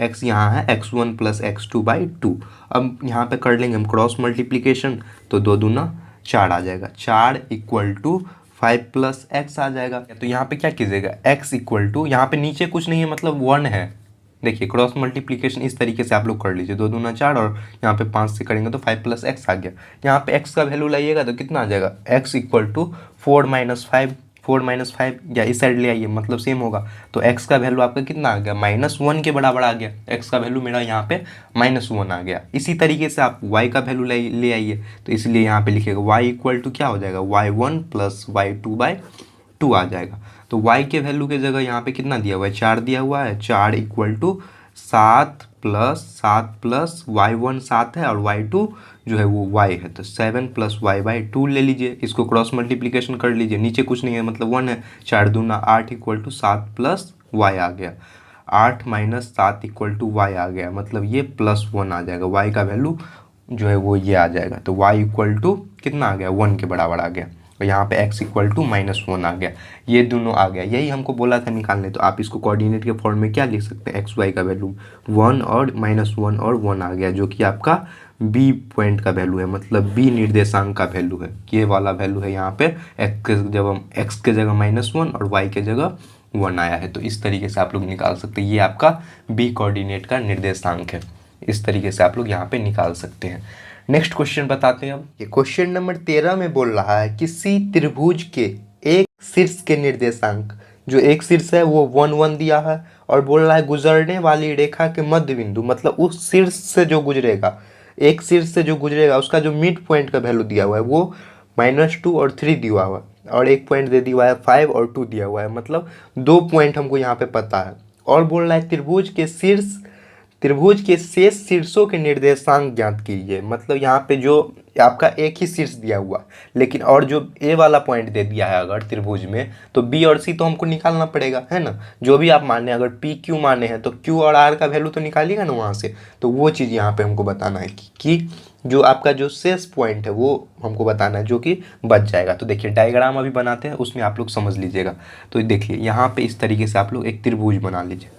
x यहाँ है x1 + x2/2। अब यहाँ पे कर लेंगे हम क्रॉस मल्टीप्लिकेशन, तो 2 दूना 4 आ जाएगा, 4 = 5 + x आ जाएगा। तो यहाँ पे क्या कीजिएगा x = यहाँ पे नीचे कुछ नहीं है, मतलब 1 है। देखिए क्रॉस मल्टीप्लिकेशन इस तरीके से आप लोग कर लीजिए, 2 दूना 4 और यहाँ पे 5 से करेंगे तो 5 + x आ गया। यहाँ पे x का वैल्यू लाइएगा तो कितना आ जाएगा x = 4 - 5 या इस साइड ले आइए, मतलब सेम होगा। तो x का वैल्यू आपका कितना आ गया -1 के बराबर आ गया। x का वैल्यू मेरा यहाँ पे -1 आ गया। इसी तरीके से आप y का वैल्यू ले आइए, तो इसलिए यहाँ पे लिखेगा y = क्या हो जाएगा y1 + y2/2 आ जाएगा। तो y के वैल्यू के जगह यहाँ पे कितना दिया हुआ है 4 दिया हुआ है, 4 = 7 + y1 7 है, और y2 जो है वो y है, तो 7 + y/2 ले लीजिए। इसको क्रॉस मल्टीप्लिकेशन कर लीजिए, नीचे कुछ नहीं है, मतलब 1 है, 4 दूना 8 = 7 + y आ गया। 8 माइनस 7 इक्वल टू वाई आ गया, मतलब ये +1 आ जाएगा। वाई का वैल्यू जो है वो ये आ जाएगा, तो वाई इक्वल टू कितना आ गया, 1 के बराबर आ गया। और यहाँ पे x इक्वल टू -1 आ गया, ये दोनों आ गया। यही हमको बोला था निकालने, तो आप इसको कोऑर्डिनेट के फॉर्म में क्या लिख सकते हैं, एक्स वाई का वैल्यू 1 और -1 और 1 आ गया, जो कि आपका b पॉइंट का वैल्यू है, मतलब b निर्देशांक का वैल्यू है। ये वाला वैल्यू है यहाँ पे x के जगह -1 और y के जगह 1 आया है। तो इस तरीके से आप लोग निकाल सकते हैं, ये आपका b कोऑर्डिनेट का निर्देशांक है। इस तरीके से आप लोग यहाँ पे निकाल सकते हैं। नेक्स्ट क्वेश्चन बताते हैं अब। ये क्वेश्चन नंबर 13 में बोल रहा है किसी त्रिभुज के एक शीर्ष के निर्देशांक, जो एक शीर्ष है वो 1 1 दिया है, और बोल रहा है गुजरने वाली रेखा के मध्य बिंदु, मतलब उस शीर्ष से जो गुजरेगा, एक शीर्ष से जो गुजरेगा उसका जो मिड पॉइंट का वैल्यू दिया हुआ है वो -2 और 3 दिया हुआ है, और एक पॉइंट दे दिया है 5 और 2 दिया हुआ है, मतलब 2 पॉइंट हमको यहाँ पे पता है। और बोल रहा है त्रिभुज के शेष शीर्षों के निर्देशांक ज्ञात कीजिए, मतलब यहाँ पे जो आपका एक ही शीर्ष दिया हुआ, लेकिन और जो ए वाला पॉइंट दे दिया है अगर त्रिभुज में, तो बी और सी तो हमको निकालना पड़ेगा, है ना। जो भी आप माने, अगर पी क्यू माने हैं तो क्यू और आर का वैल्यू तो निकालिएगा ना वहाँ से, तो वो चीज़ यहाँ पे हमको बताना है कि जो आपका जो शेष पॉइंट है वो हमको बताना है, जो कि बच जाएगा। तो देखिए डायग्राम अभी बनाते हैं, उसमें आप लोग समझ लीजिएगा। तो देखिए यहाँ पे इस तरीके से आप लोग एक त्रिभुज बना लीजिए।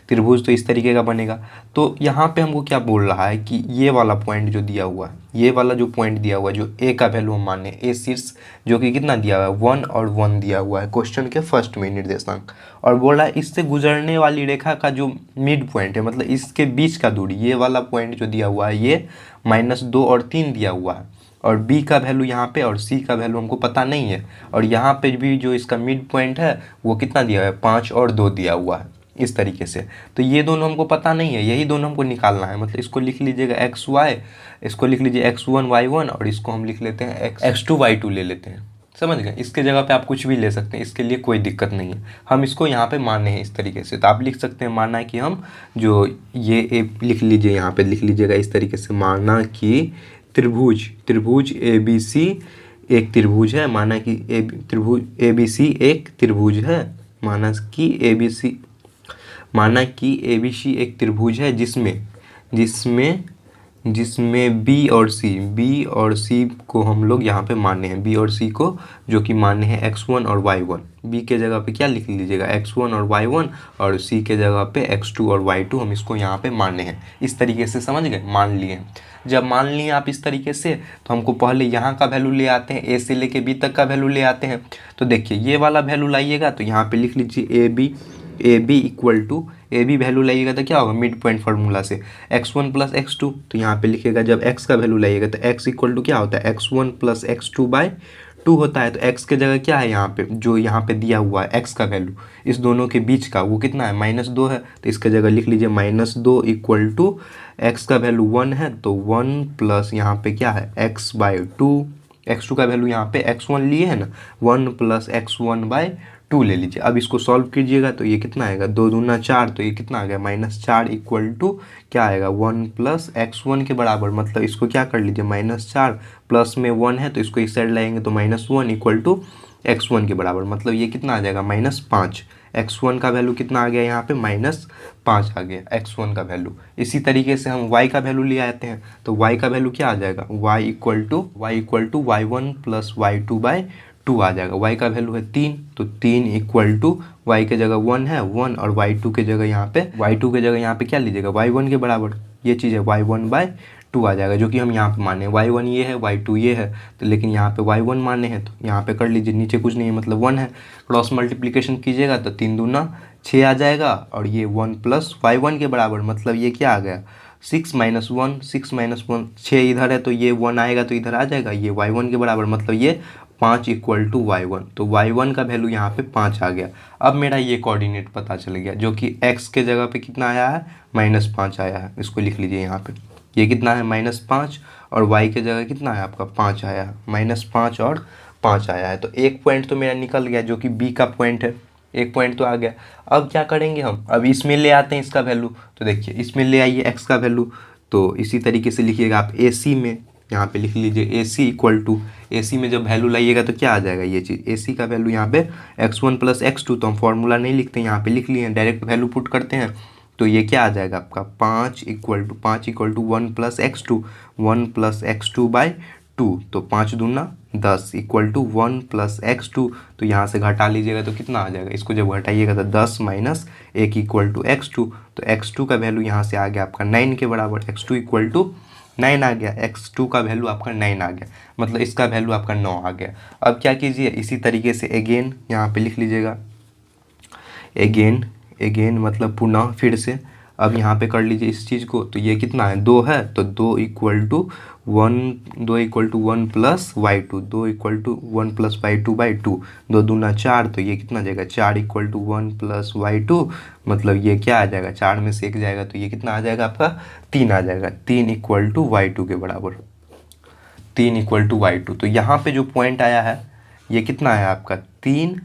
त्रिभुज तो इस तरीके का बनेगा। तो यहाँ पे हमको क्या बोल रहा है कि ये वाला पॉइंट जो दिया हुआ है, ये वाला जो पॉइंट दिया हुआ है, जो ए का वैल्यू हम माने, ए शीर्ष जो कि कितना दिया हुआ है 1 और 1 दिया हुआ है क्वेश्चन के फर्स्ट में निर्देशांक, और बोल रहा है इससे गुजरने वाली रेखा का जो मिड पॉइंट है, मतलब इसके बीच का दूरी, ये वाला पॉइंट जो दिया हुआ है ये -2 और 3 दिया हुआ है, और b का वैल्यू यहाँ पे और c का वैल्यू हमको पता नहीं है, और यहाँ पे भी जो इसका मिड पॉइंट है वो कितना दिया हुआ है 5 और 2 दिया हुआ है, इस तरीके से। तो ये दोनों हमको पता नहीं है, यही दोनों हमको निकालना है। मतलब इसको लिख लीजिएगा एक्स वाई, इसको लिख लीजिए x1 y1, और इसको हम लिख लेते हैं x2 y2 ले लेते हैं, समझ गए। इसके जगह पे आप कुछ भी ले सकते हैं, इसके लिए कोई दिक्कत नहीं है। हम इसको यहाँ पे माने हैं इस तरीके से, तो आप लिख सकते हैं माना कि हम जो ये लिख लीजिए, यहाँ पे लिख लीजिएगा इस तरीके से, माना कि त्रिभुज ABC एक त्रिभुज है, माना कि त्रिभुज ABC एक त्रिभुज है, माना कि ABC एक त्रिभुज है जिसमें B और C को हम लोग यहाँ पे माने हैं, B और C को जो कि माने हैं x1 और y1। B के जगह पे क्या लिख लीजिएगा x1 और y1, और C के जगह पे x2 और y2, हम इसको यहाँ पे माने हैं। इस तरीके से समझ गए, मान लिए। जब मान लिए आप इस तरीके से, तो हमको पहले यहाँ का वैल्यू ले आते हैं, ए से लेके बी तक का वैल्यू ले आते हैं। तो देखिए ये वाला वैल्यू लाइएगा, तो यहाँ पे लिख लीजिए A B equal to, A B value लाइएगा तो क्या होगा, मिड पॉइंट फार्मूला से x1 + x2, तो यहाँ पे लिखिएगा जब x का वैल्यू लाइएगा तो x इक्वल टू क्या होता है, x1 + x2/2 होता है। तो x के जगह क्या है, यहाँ पे जो यहाँ पे दिया हुआ है x का वैल्यू, इस दोनों के बीच का वो कितना है, -2 है, तो इसके जगह लिख लीजिए -2 इक्वल टू x का वैल्यू 1 है, तो 1 प्लस यहाँ पे क्या है x/2, x2 का वैल्यू यहाँ पे x1 लिए है ना, 1 + x1/2 ले लीजिए। अब इसको सॉल्व कीजिएगा तो ये कितना आएगा, 2 दूना 4, तो ये कितना आ गया -4 इक्वल टू क्या आएगा 1 + x1 के बराबर। मतलब इसको क्या कर लीजिए, -4 प्लस में 1 है तो इसको इस साइड लाएंगे तो -1 इक्वल टू x1 के बराबर। मतलब ये कितना आ जाएगा -5। x1 का वैल्यू कितना आ गया यहाँ पे -5 आ गया x1 का वैल्यू। इसी तरीके से हम y का वैल्यू ले आते हैं, तो y का वैल्यू क्या आ जाएगा, y equal to y1 + y2/2 आ जाएगा। y का वैल्यू है 3, तो 3 इक्वल टू y के जगह 1 है 1, और y2 के जगह यहाँ पे क्या लीजिएगा y1 के बराबर, ये चीज़ है y1/2 आ जाएगा, जो कि हम यहाँ पे माने y1 ये है y2 ये है, तो लेकिन यहाँ पे y1 माने हैं तो यहाँ पे कर लीजिए, नीचे कुछ नहीं है मतलब 1 है, क्रॉस मल्टीप्लिकेशन कीजिएगा तो 3 दूना 6 आ जाएगा, और ये 1 + y1 के बराबर। मतलब ये क्या आ गया 6 - 1 6 इधर है तो ये 1 आएगा तो इधर आ जाएगा, ये y1 के बराबर। मतलब ये 5 इक्वल टू y1, तो y1 का वैल्यू यहाँ पे 5 आ गया। अब मेरा ये कोऑर्डिनेट पता चल गया, जो कि x के जगह पे कितना आया है -5 आया है, इसको लिख लीजिए यहाँ पे, ये कितना है -5, और y के जगह कितना है आपका 5 आया है, -5 और 5 आया है। तो एक पॉइंट तो मेरा निकल गया, जो कि b का पॉइंट है, एक पॉइंट तो आ गया। अब क्या करेंगे हम, अब इसमें ले आते हैं इसका वैल्यू। तो देखिए इसमें ले आइए x का वैल्यू, तो इसी तरीके से लिखिएगा आप AC में यहाँ पे लिख लीजिए ए सी इक्वल टू, ए सी में जब वैल्यू लाइएगा तो क्या आ जाएगा ये चीज़, ए सी का वैल्यू यहाँ पे x1 प्लस x2, तो हम फॉर्मूला नहीं लिखते यहाँ पे लिख लिए, डायरेक्ट वैल्यू पुट करते हैं तो ये क्या आ जाएगा आपका 5 equal to 1 plus x2, 1 plus x2 by 2, तो 5 दूना 10 इक्वल टू 1 प्लस x2, तो यहाँ से घटा लीजिएगा तो कितना आ जाएगा, इसको जब घटाइएगा तो 10 माइनस 1 इक्वल टू x2, तो x2 का वैल्यू यहाँ से आ गया आपका 9 के बराबर, x2 इक्वल टू 9 आ गया, x2 का वैल्यू आपका 9 आ गया, मतलब इसका वैल्यू आपका 9 आ गया। अब क्या कीजिए, इसी तरीके से अगेन यहाँ पे लिख लीजिएगा, अगेन मतलब पुनः फिर से, अब यहाँ पे कर लीजिए इस चीज़ को, तो ये कितना है 2 है, तो 2 equal to 1 plus y2, 2 equal to 1 plus y2 by 2, 2 दूना 4, तो ये कितना जाएगा 4 इक्वल टू 1 प्लस y2, मतलब ये क्या आ जाएगा 4 में से 1 जाएगा तो ये कितना आ जाएगा आपका 3 आ जाएगा, 3 इक्वल टू y2 के बराबर, 3 इक्वल टू y2। तो यहाँ पे जो पॉइंट आया है ये कितना है आपका 3,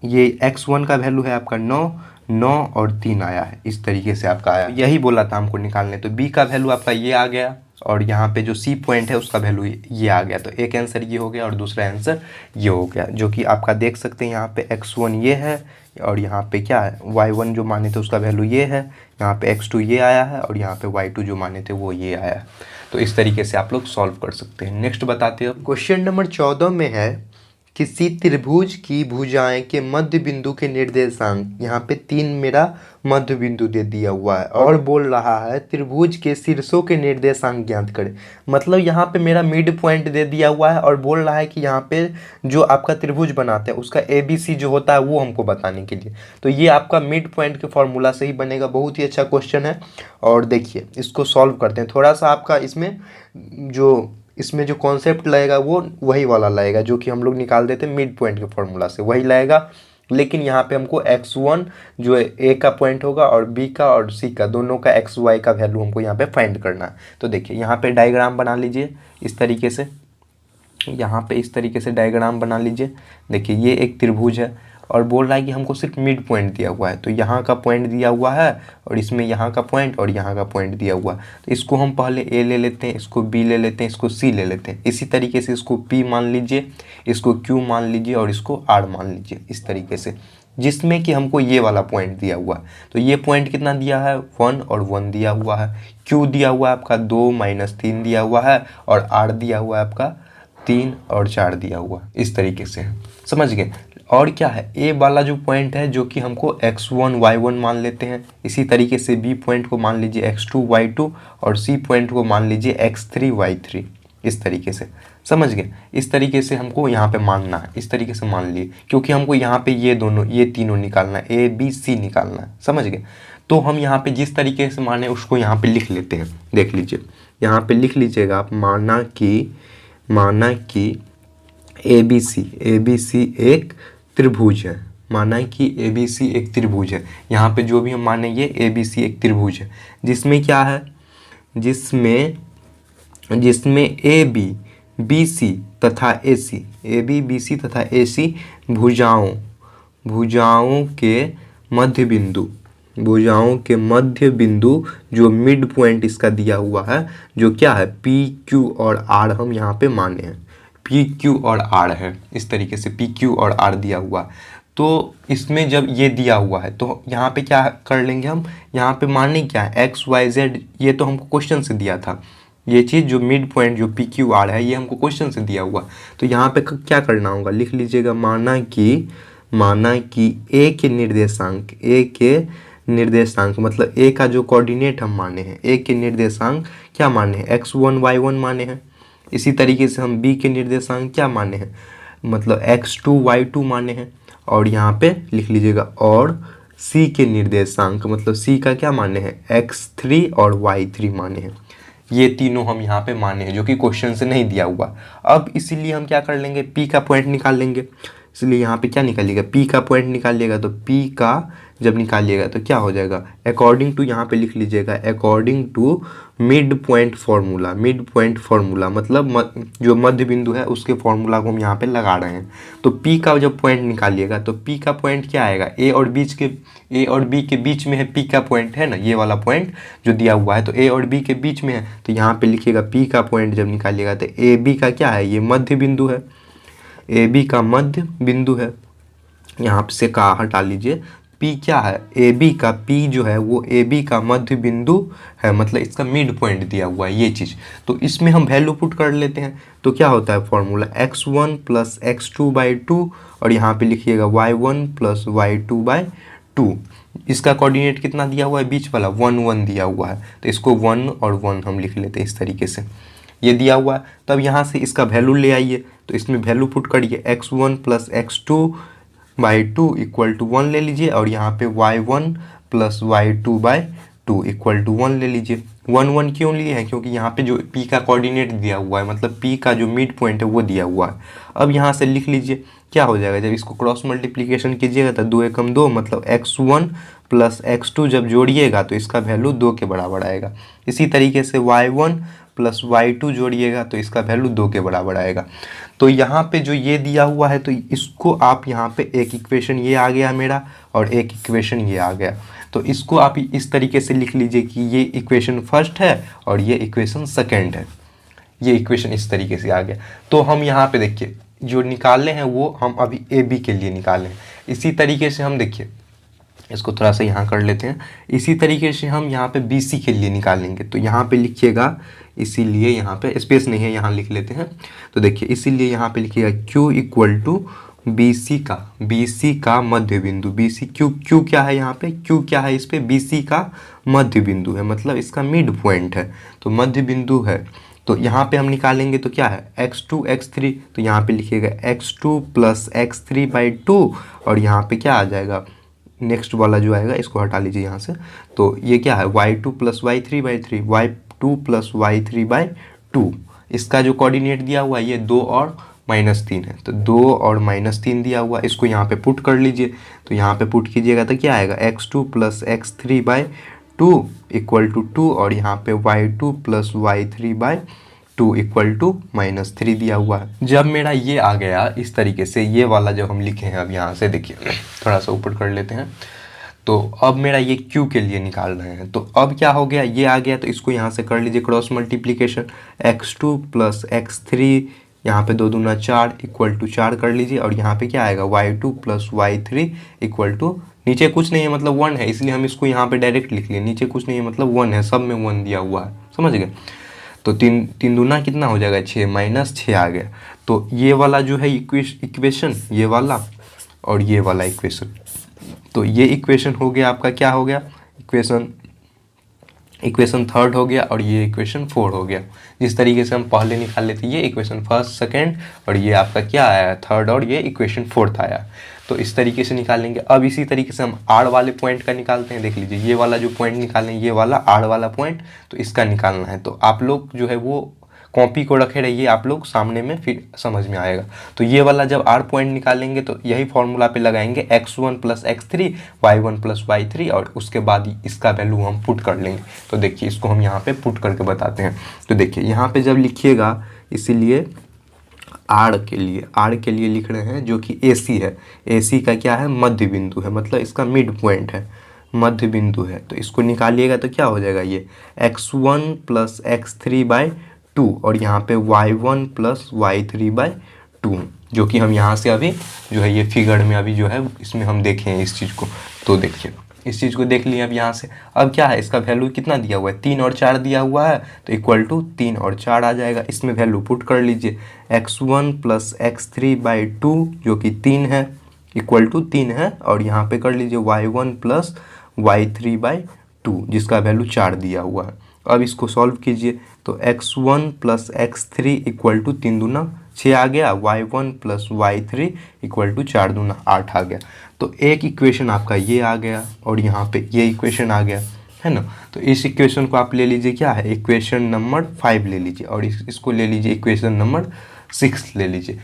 ये x1 का वैल्यू है आपका 9 और 3 आया है, इस तरीके से आपका आया, यही बोला था हमको निकालने, तो b का वैल्यू आपका ये आ गया और यहाँ पे जो c पॉइंट है उसका वैल्यू ये आ गया, तो एक आंसर ये हो गया और दूसरा आंसर ये हो गया, जो कि आपका देख सकते हैं यहाँ पे x1 ये है और यहाँ पे क्या है y1 जो माने थे उसका वैल्यू ये है, यहाँ पे x2 ये आया है और यहाँ पे y2 जो माने थे वो ये आया है। तो इस तरीके से आप लोग सॉल्व कर सकते हैं। नेक्स्ट बताते हैं, क्वेश्चन नंबर 14 में है किसी त्रिभुज की भुजाएं के मध्य बिंदु के निर्देशांक, यहाँ पे 3 मेरा मध्य बिंदु दे दिया हुआ है और बोल रहा है त्रिभुज के शीर्षों के निर्देशांक ज्ञात करें, मतलब यहाँ पे मेरा मिड पॉइंट दे दिया हुआ है और बोल रहा है कि यहाँ पे जो आपका त्रिभुज बनाते हैं उसका ABC जो होता है वो हमको बताने के लिए, तो ये आपका मिड पॉइंट के फॉर्मूला से ही बनेगा। बहुत ही अच्छा क्वेश्चन है और देखिए इसको सॉल्व करते हैं, थोड़ा सा आपका इसमें जो कॉन्सेप्ट लगेगा वो वही वाला लगेगा जो कि हम लोग निकाल देते हैं मिड पॉइंट के फॉर्मूला से, वही लगेगा, लेकिन यहाँ पे हमको x1 जो ए का पॉइंट होगा और बी का और सी का दोनों का xy का वैल्यू हमको यहाँ पे फाइंड करना है। तो देखिए यहाँ पे डायग्राम बना लीजिए इस तरीके से, यहाँ पे इस तरीके से डायग्राम बना लीजिए। देखिए ये एक त्रिभुज है और बोल रहा है कि हमको सिर्फ मिड पॉइंट दिया हुआ है, तो यहाँ का पॉइंट दिया हुआ है और इसमें यहाँ का पॉइंट और यहाँ का पॉइंट दिया हुआ है, तो इसको हम पहले ए ले लेते हैं, इसको बी ले लेते हैं, इसको सी ले लेते हैं, इसी तरीके से इसको पी मान लीजिए, इसको क्यू मान लीजिए और इसको आर मान लीजिए, इस तरीके से, जिसमें कि हमको ये वाला पॉइंट दिया हुआ है। तो ये पॉइंट कितना दिया है 1 और 1 दिया हुआ है, क्यू दिया हुआ है आपका 2 माइनस 3 दिया हुआ है और आर दिया हुआ है आपका 3 और 4 दिया हुआ, इस तरीके से समझ गए। और क्या है ए वाला जो पॉइंट है जो कि हमको x1 y1 मान लेते हैं, इसी तरीके से बी पॉइंट को मान लीजिए x2 y2 और सी पॉइंट को मान लीजिए x3 y3, इस तरीके से समझ गए। इस तरीके से हमको यहाँ पे मानना है, इस तरीके से मान लिए, क्योंकि हमको यहाँ पे ये तीनों निकालना है, ए बी सी निकालना है, समझ गए। तो हम यहाँ पे जिस तरीके से माने उसको यहाँ पे लिख लेते हैं, देख लीजिए यहाँ पे लिख लीजिएगा आप, माना कि ABC एक त्रिभुज है, माना कि ABC एक त्रिभुज है, यहाँ पे जो भी हम माने ये ABC एक त्रिभुज है, जिसमें क्या है, जिसमें AB BC तथा AC भुजाओं के मध्य बिंदु जो मिड पॉइंट इसका दिया हुआ है, जो क्या है PQ और R हम यहाँ पे माने हैं, PQ और R है, इस तरीके से PQ और R दिया हुआ। तो इसमें जब ये दिया हुआ है तो यहाँ पे क्या कर लेंगे हम, यहाँ पे माने क्या है XYZ, ये तो हमको क्वेश्चन से दिया था, ये चीज़ जो मिड पॉइंट जो PQR है ये हमको क्वेश्चन से दिया हुआ, तो यहाँ पे क्या करना होगा, लिख लीजिएगा माना कि A के निर्देशांक मतलब A का जो कोऑर्डिनेट हम माने हैं, A के निर्देशांक क्या माने हैं x1 y1 माने हैं, इसी तरीके से हम B के निर्देशांक क्या माने हैं, मतलब x2 y2 माने हैं, और यहाँ पे लिख लीजिएगा और C के निर्देशांक मतलब C का क्या माने हैं x3 और y3 माने हैं, ये तीनों हम यहाँ पे माने हैं जो कि क्वेश्चन से नहीं दिया हुआ। अब इसीलिए हम क्या कर लेंगे P का पॉइंट निकाल लेंगे, इसलिए यहाँ पे क्या निकालिएगा P का पॉइंट निकालिएगा, तो P का जब निकालिएगा तो क्या हो जाएगा, अकॉर्डिंग टू, यहाँ पे लिख लीजिएगा according to mid point formula. Mid point formula मतलब जो मध्य बिंदु है उसके फार्मूला को हम यहाँ पे लगा रहे हैं। तो पी का जब पॉइंट निकालिएगा तो पी का पॉइंट क्या आएगा, ए और बी के बीच में है पी का पॉइंट, है ना, ये वाला पॉइंट जो दिया हुआ है, तो ए और बी के बीच में है, तो यहाँ पे लिखिएगा पी का पॉइंट जब निकालिएगा तो ए बी का क्या है, ये मध्य बिंदु है, ए बी का मध्य बिंदु है। यहाँ से का हटा लीजिए, पी क्या है, ए बी का, पी जो है वो ए बी का मध्य बिंदु है, मतलब इसका मिड पॉइंट दिया हुआ है ये चीज़। तो इसमें हम वैल्यू पुट कर लेते हैं, तो क्या होता है फॉर्मूला, x1 प्लस x2/2 और यहाँ पे लिखिएगा y1 प्लस y2/2। इसका कोऑर्डिनेट कितना दिया हुआ है, बीच वाला 1 1 दिया हुआ है, तो इसको 1 और 1 हम लिख लेते हैं इस तरीके से, ये दिया हुआ है। तब यहाँ से इसका वैल्यू ले आइए, तो इसमें वैल्यू पुट करिए, x1 plus x2/2 equal to 1 ले लीजिए, और यहाँ पे y1 plus y2/2 equal to 1 ले लीजिए। 1 1 क्यों लिए हैं, क्योंकि यहाँ पे जो p का कोऑर्डिनेट दिया हुआ है, मतलब p का जो मिड पॉइंट है वो दिया हुआ है। अब यहाँ से लिख लीजिए क्या हो जाएगा, जब इसको क्रॉस मल्टीप्लिकेशन कीजिएगा तो 2 एकम 2, मतलब x1 प्लस x2 जब जोड़िएगा तो इसका वैल्यू 2 के बराबर आएगा। इसी तरीके से y1 प्लस y2 जोड़िएगा तो इसका वैल्यू 2 के बराबर आएगा। तो यहाँ पे जो ये दिया हुआ है तो इसको आप यहाँ पे एक इक्वेशन ये आ गया मेरा और एक इक्वेशन ये आ गया, तो इसको आप इस तरीके से लिख लीजिए कि ये इक्वेशन फर्स्ट है और ये इक्वेशन सेकेंड है। ये इक्वेशन इस तरीके से आ गया। तो हम यहाँ पे देखिए जो निकाले हैं वो हम अभी ए बी के लिए निकाले हैं। इसी तरीके से हम देखिए इसको थोड़ा सा यहाँ कर लेते हैं, इसी तरीके से हम यहाँ पे बी सी के लिए निकालेंगे। तो यहाँ पे लिखिएगा, इसीलिए यहाँ पे स्पेस नहीं है, यहाँ लिख लेते हैं। तो देखिए इसीलिए यहाँ पे लिखिएगा Q equal to B C का मध्य बिंदु, बी सी क्यू क्या है, यहाँ पे Q क्या है, इस पे बी सी का मध्य बिंदु है, मतलब इसका मिड पॉइंट है, तो मध्य बिंदु है। तो यहाँ पे हम निकालेंगे तो क्या है, x2 x3, तो यहाँ पे लिखिएगा x2 प्लस x3/2 और यहाँ पे क्या आ जाएगा, नेक्स्ट वाला जो आएगा इसको हटा लीजिए यहाँ से, तो ये क्या है y2 plus y3/3, y2 plus y3/2। इसका जो कोऑर्डिनेट दिया हुआ है ये 2 और -3 है, तो 2 और -3 दिया हुआ, इसको यहाँ पे पुट कर लीजिए। तो यहाँ पे पुट कीजिएगा तो क्या आएगा, x2 plus x3/2 equal to 2 और यहाँ पे y2 plus y3/2 equal to -3 दिया हुआ है। जब मेरा ये आ गया इस तरीके से, ये वाला जब हम लिखे हैं, अब यहाँ से देखिए थोड़ा सा ऊपर कर लेते हैं, तो अब मेरा ये Q के लिए निकाल रहे हैं। तो अब क्या हो गया, ये आ गया, तो इसको यहाँ से कर लीजिए cross multiplication, x2 plus x3, यहाँ पे 2 दूना 4 इक्वल टू 4 कर लीजिए, और यहाँ पे क्या आएगा y2 plus y3 equal to, नीचे कुछ नहीं है मतलब 1 है, इसलिए हम इसको यहाँ पे डायरेक्ट लिख लिए, नीचे कुछ नहीं है मतलब 1 है, सब में 1 दिया हुआ है, समझ गए। तो 3 दूना कितना हो जाएगा 6, -6 आ गया। तो ये वाला जो है इक्वेशन, ये वाला और ये वाला इक्वेशन, तो ये इक्वेशन हो गया आपका, क्या हो गया, इक्वेशन थर्ड हो गया और ये इक्वेशन 4 हो गया। जिस तरीके से हम पहले निकाले थे ये इक्वेशन फर्स्ट सेकंड, और ये आपका क्या आया, थर्ड, और ये इक्वेशन फोर्थ आया। तो इस तरीके से निकालेंगे। अब इसी तरीके से हम आर वाले पॉइंट का निकालते हैं। देख लीजिए ये वाला जो पॉइंट निकालें, ये वाला आर वाला पॉइंट, तो इसका निकालना है। तो आप लोग जो है वो कॉपी को रखे रहिए, आप लोग सामने में फिर समझ में आएगा। तो ये वाला जब आर पॉइंट निकालेंगे तो यही फॉर्मूला पे लगाएंगे, x1 plus x3, y1 plus y3, और उसके बाद इसका वैल्यू हम पुट कर लेंगे। तो देखिए इसको हम यहाँ पे पुट करके बताते हैं। तो देखिए यहाँ पे जब लिखिएगा, इसीलिए आर के लिए लिख रहे हैं, जो कि AC है। AC का क्या है, मध्य बिंदु है, मतलब इसका मिड पॉइंट है, मध्य बिंदु है। तो इसको निकालिएगा तो क्या हो जाएगा, ये x1 प्लस x3/2 और यहाँ पे y1 प्लस y3/2, जो कि हम यहाँ से अभी जो है ये फिगर में अभी जो है इसमें हम देखें इस चीज़ को। तो देखिए इस चीज़ को देख लिए अब यहाँ से। अब क्या है, इसका वैल्यू कितना दिया हुआ है, 3 और 4 दिया हुआ है, तो इक्वल टू 3 और 4 आ जाएगा। इसमें वैल्यू पुट कर लीजिए, x1 प्लस x3/2 जो कि 3 है, इक्वल टू 3 है, और यहाँ पे कर लीजिए y1 प्लस y3/2 जिसका वैल्यू 4 दिया हुआ है। अब इसको सॉल्व कीजिए, तो x1 plus x3 equal to 3 दूना 6 आ गया, y1 plus y3 equal to 4 दूना 8 आ गया। तो एक इक्वेशन आपका ये आ गया और यहाँ पे ये इक्वेशन आ गया, है ना। तो इस इक्वेशन को आप ले लीजिए, क्या है, इक्वेशन नंबर 5 ले लीजिए, और इसको ले लीजिए इक्वेशन नंबर 6 ले लीजिए।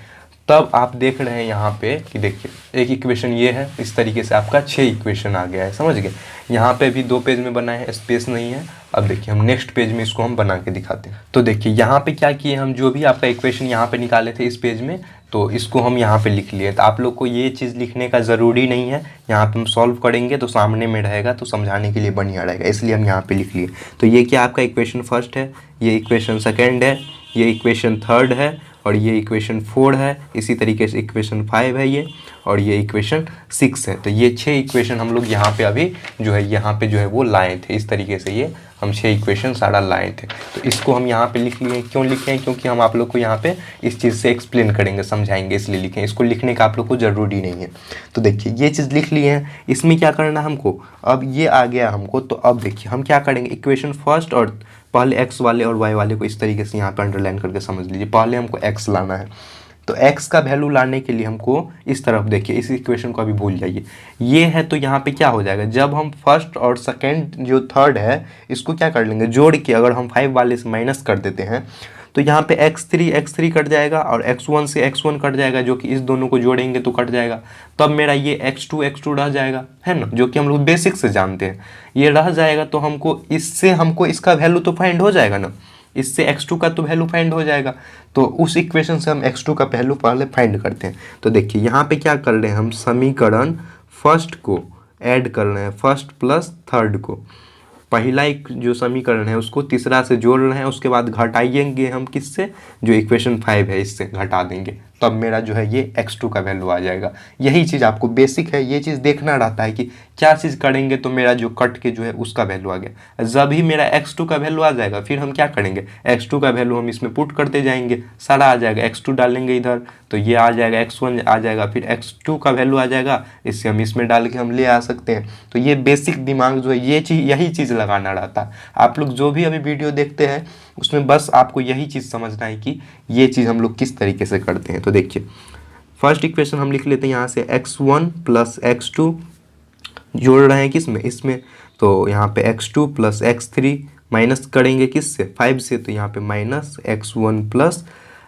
तब आप देख रहे हैं यहाँ पे कि देखिए एक इक्वेशन ये है, इस तरीके से आपका 6 इक्वेशन आ गया है, समझ गए। यहाँ पे भी 2 पेज में बनाए हैं, स्पेस नहीं है। अब देखिए हम नेक्स्ट पेज में इसको हम बना के दिखाते हैं। तो देखिए यहाँ पे क्या किए हम, जो भी आपका इक्वेशन यहाँ पे निकाले थे इस पेज में, तो इसको हम यहाँ पे लिख लिए। तो आप लोग को ये चीज़ लिखने का ज़रूरी नहीं है, यहाँ पे हम सॉल्व करेंगे तो सामने में रहेगा, तो समझाने के लिए बढ़िया रहेगा, इसलिए हम यहाँ पे लिख लिए। तो ये क्या आपका इक्वेशन फर्स्ट है, ये इक्वेशन सेकेंड है, ये इक्वेशन थर्ड है, और ये इक्वेशन 4 है। इसी तरीके से इक्वेशन 5 है ये, और ये इक्वेशन 6 है। तो ये 6 इक्वेशन हम लोग यहाँ पे अभी जो है यहाँ पे जो है वो लाए थे। इस तरीके से ये हम 6 इक्वेशन सारा लाए थे। तो इसको हम यहाँ पे लिख लिए। क्यों लिखे हैं? क्योंकि हम आप लोग को यहाँ पे इस चीज़ से एक्सप्लेन करेंगे, समझाएंगे, इसलिए लिखें। इसको लिखने का आप लोग को ज़रूरी नहीं है। तो देखिए ये चीज़ लिख लिए हैं। इसमें क्या करना हमको, अब ये आ गया हमको। तो अब देखिए हम क्या करेंगे, इक्वेशन फर्स्ट और पहले एक्स वाले और वाई वाले को इस तरीके से यहाँ पे अंडरलाइन करके समझ लीजिए। पहले हमको एक्स लाना है, तो x का वैल्यू लाने के लिए हमको इस तरफ देखिए, इस इक्वेशन को अभी भूल जाइए। ये है तो यहाँ पे क्या हो जाएगा, जब हम फर्स्ट और सेकंड जो थर्ड है इसको क्या कर लेंगे, जोड़ के अगर हम 5 वाले से माइनस कर देते हैं तो यहाँ पे x3 कट जाएगा और x1 से x1 कट जाएगा, जो कि इस दोनों को जोड़ेंगे तो कट जाएगा। तब मेरा ये x2 रह जाएगा, है ना, जो कि हम लोग बेसिक से जानते हैं। ये रह जाएगा तो हमको इसका वैल्यू तो फाइंड हो जाएगा ना, इससे x2 का तो वैल्यू फाइंड हो जाएगा। तो उस इक्वेशन से हम x2 का वैल्यू पहले फाइंड करते हैं। तो देखिए यहाँ पे क्या कर रहे हैं, हम समीकरण फर्स्ट को ऐड कर रहे हैं, फर्स्ट प्लस थर्ड को। पहला एक जो समीकरण है उसको तीसरा से जोड़ रहे हैं, उसके बाद घटाएंगे हम किससे, जो इक्वेशन 5 है इससे घटा देंगे, तब मेरा जो है ये x2 का वैल्यू आ जाएगा। यही चीज़ आपको बेसिक है, ये चीज़ देखना रहता है कि क्या चीज़ करेंगे तो मेरा जो कट के जो है उसका वैल्यू आ गया। जब ही मेरा x2 का वैल्यू आ जाएगा फिर हम क्या करेंगे, x2 का वैल्यू हम इसमें पुट करते जाएंगे, सारा आ जाएगा। x2 डालेंगे इधर तो ये आ जाएगा, x1 आ जाएगा, फिर x2 का वैल्यू आ जाएगा, इससे हम इसमें डाल के हम ले आ सकते हैं। तो ये बेसिक दिमाग जो है ये चीज़, यही चीज़ लगाना रहता है। आप लोग जो भी अभी वीडियो देखते हैं उसमें बस आपको यही चीज़ समझना है कि ये चीज़ हम लोग किस तरीके से करते हैं। तो देखिए फर्स्ट इक्वेशन हम लिख लेते हैं यहाँ से, x1 प्लस x2 जोड़ रहे हैं किस में, इसमें। तो यहाँ पे x2 प्लस x3 माइनस करेंगे किससे, 5 से, तो यहाँ पे माइनस x1 प्लस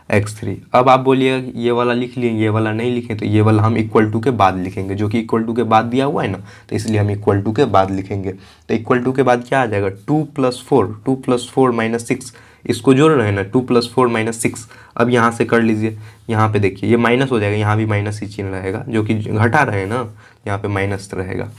x3। अब आप बोलिएगा ये वाला लिख लिए, ये वाला नहीं लिखें, तो ये वाला हम इक्वल टू के बाद लिखेंगे, जो कि इक्वल टू के बाद दिया हुआ है ना, तो इसलिए हम इक्वल टू के बाद लिखेंगे। तो इक्वल टू के बाद क्या आ जाएगा, 2 + 4 माइनस 6, इसको जोड़ रहे हैं ना, 2 + 4 माइनस 6। अब यहाँ से कर लीजिए, यहाँ पे देखिए ये माइनस हो जाएगा, यहाँ भी माइनस ही चिन्ह रहेगा, जो कि घटा रहे हैं ना, यहाँ पे माइनस रहेगा।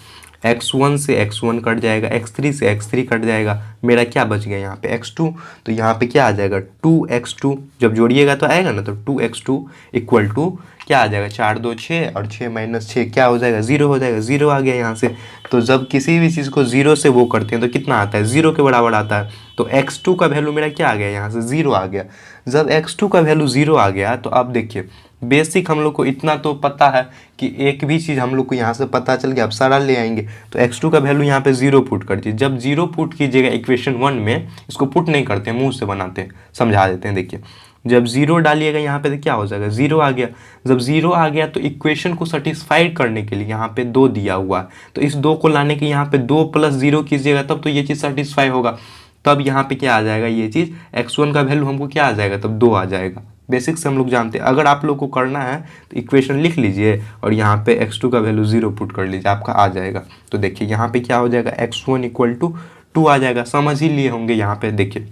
x1 से x1 कट जाएगा, x3 से x3 कट जाएगा, मेरा क्या बच गया यहाँ पे x2। तो यहाँ पे क्या आ जाएगा, 2x2, जब जोड़िएगा तो आएगा ना, तो 2x2 इक्वल टू क्या आ जाएगा, 4 2 6 और 6 माइनस 6 क्या हो जाएगा, 0 हो जाएगा। 0 आ गया यहाँ से। तो जब किसी भी चीज़ को 0 से वो करते हैं तो कितना आता है, 0 के बराबर आता है। तो x2 का वैल्यू मेरा क्या आ गया, यहाँ से 0 आ गया। जब x2 का वैल्यू 0 आ गया तो अब देखिए बेसिक हम लोग को इतना तो पता है कि एक भी चीज़ हम लोग को यहाँ से पता चल गया। अब सारा ले आएंगे तो x2 का वैल्यू यहाँ पे 0 पुट कर दीजिए। जब 0 पुट कीजिएगा इक्वेशन 1 में, इसको पुट नहीं करते, मुंह से बनाते हैं, समझा देते हैं। देखिए जब 0 डालिएगा यहाँ पे तो क्या हो जाएगा, 0 आ गया। जब 0 आ गया तो इक्वेशन को सेटिस्फाइड करने के लिए यहाँ पे 2 दिया हुआ है, तो इस 2 को लाने के यहाँ पे 2 + 0 कीजिएगा, तब तो ये चीज़ सेटिस्फाई होगा। तब यहाँ पे क्या आ जाएगा, ये चीज़ x1 का वैल्यू हमको क्या आ जाएगा, तब 2 आ जाएगा। बेसिक से हम लोग जानते हैं। अगर आप लोग को करना है तो इक्वेशन लिख लीजिए और यहाँ पे x2 का वैल्यू 0 पुट कर लीजिए, आपका आ जाएगा। तो देखिए यहाँ पे क्या हो जाएगा, x1 इक्वल टू 2 आ जाएगा। समझ ही लिए होंगे, यहाँ पे देखिए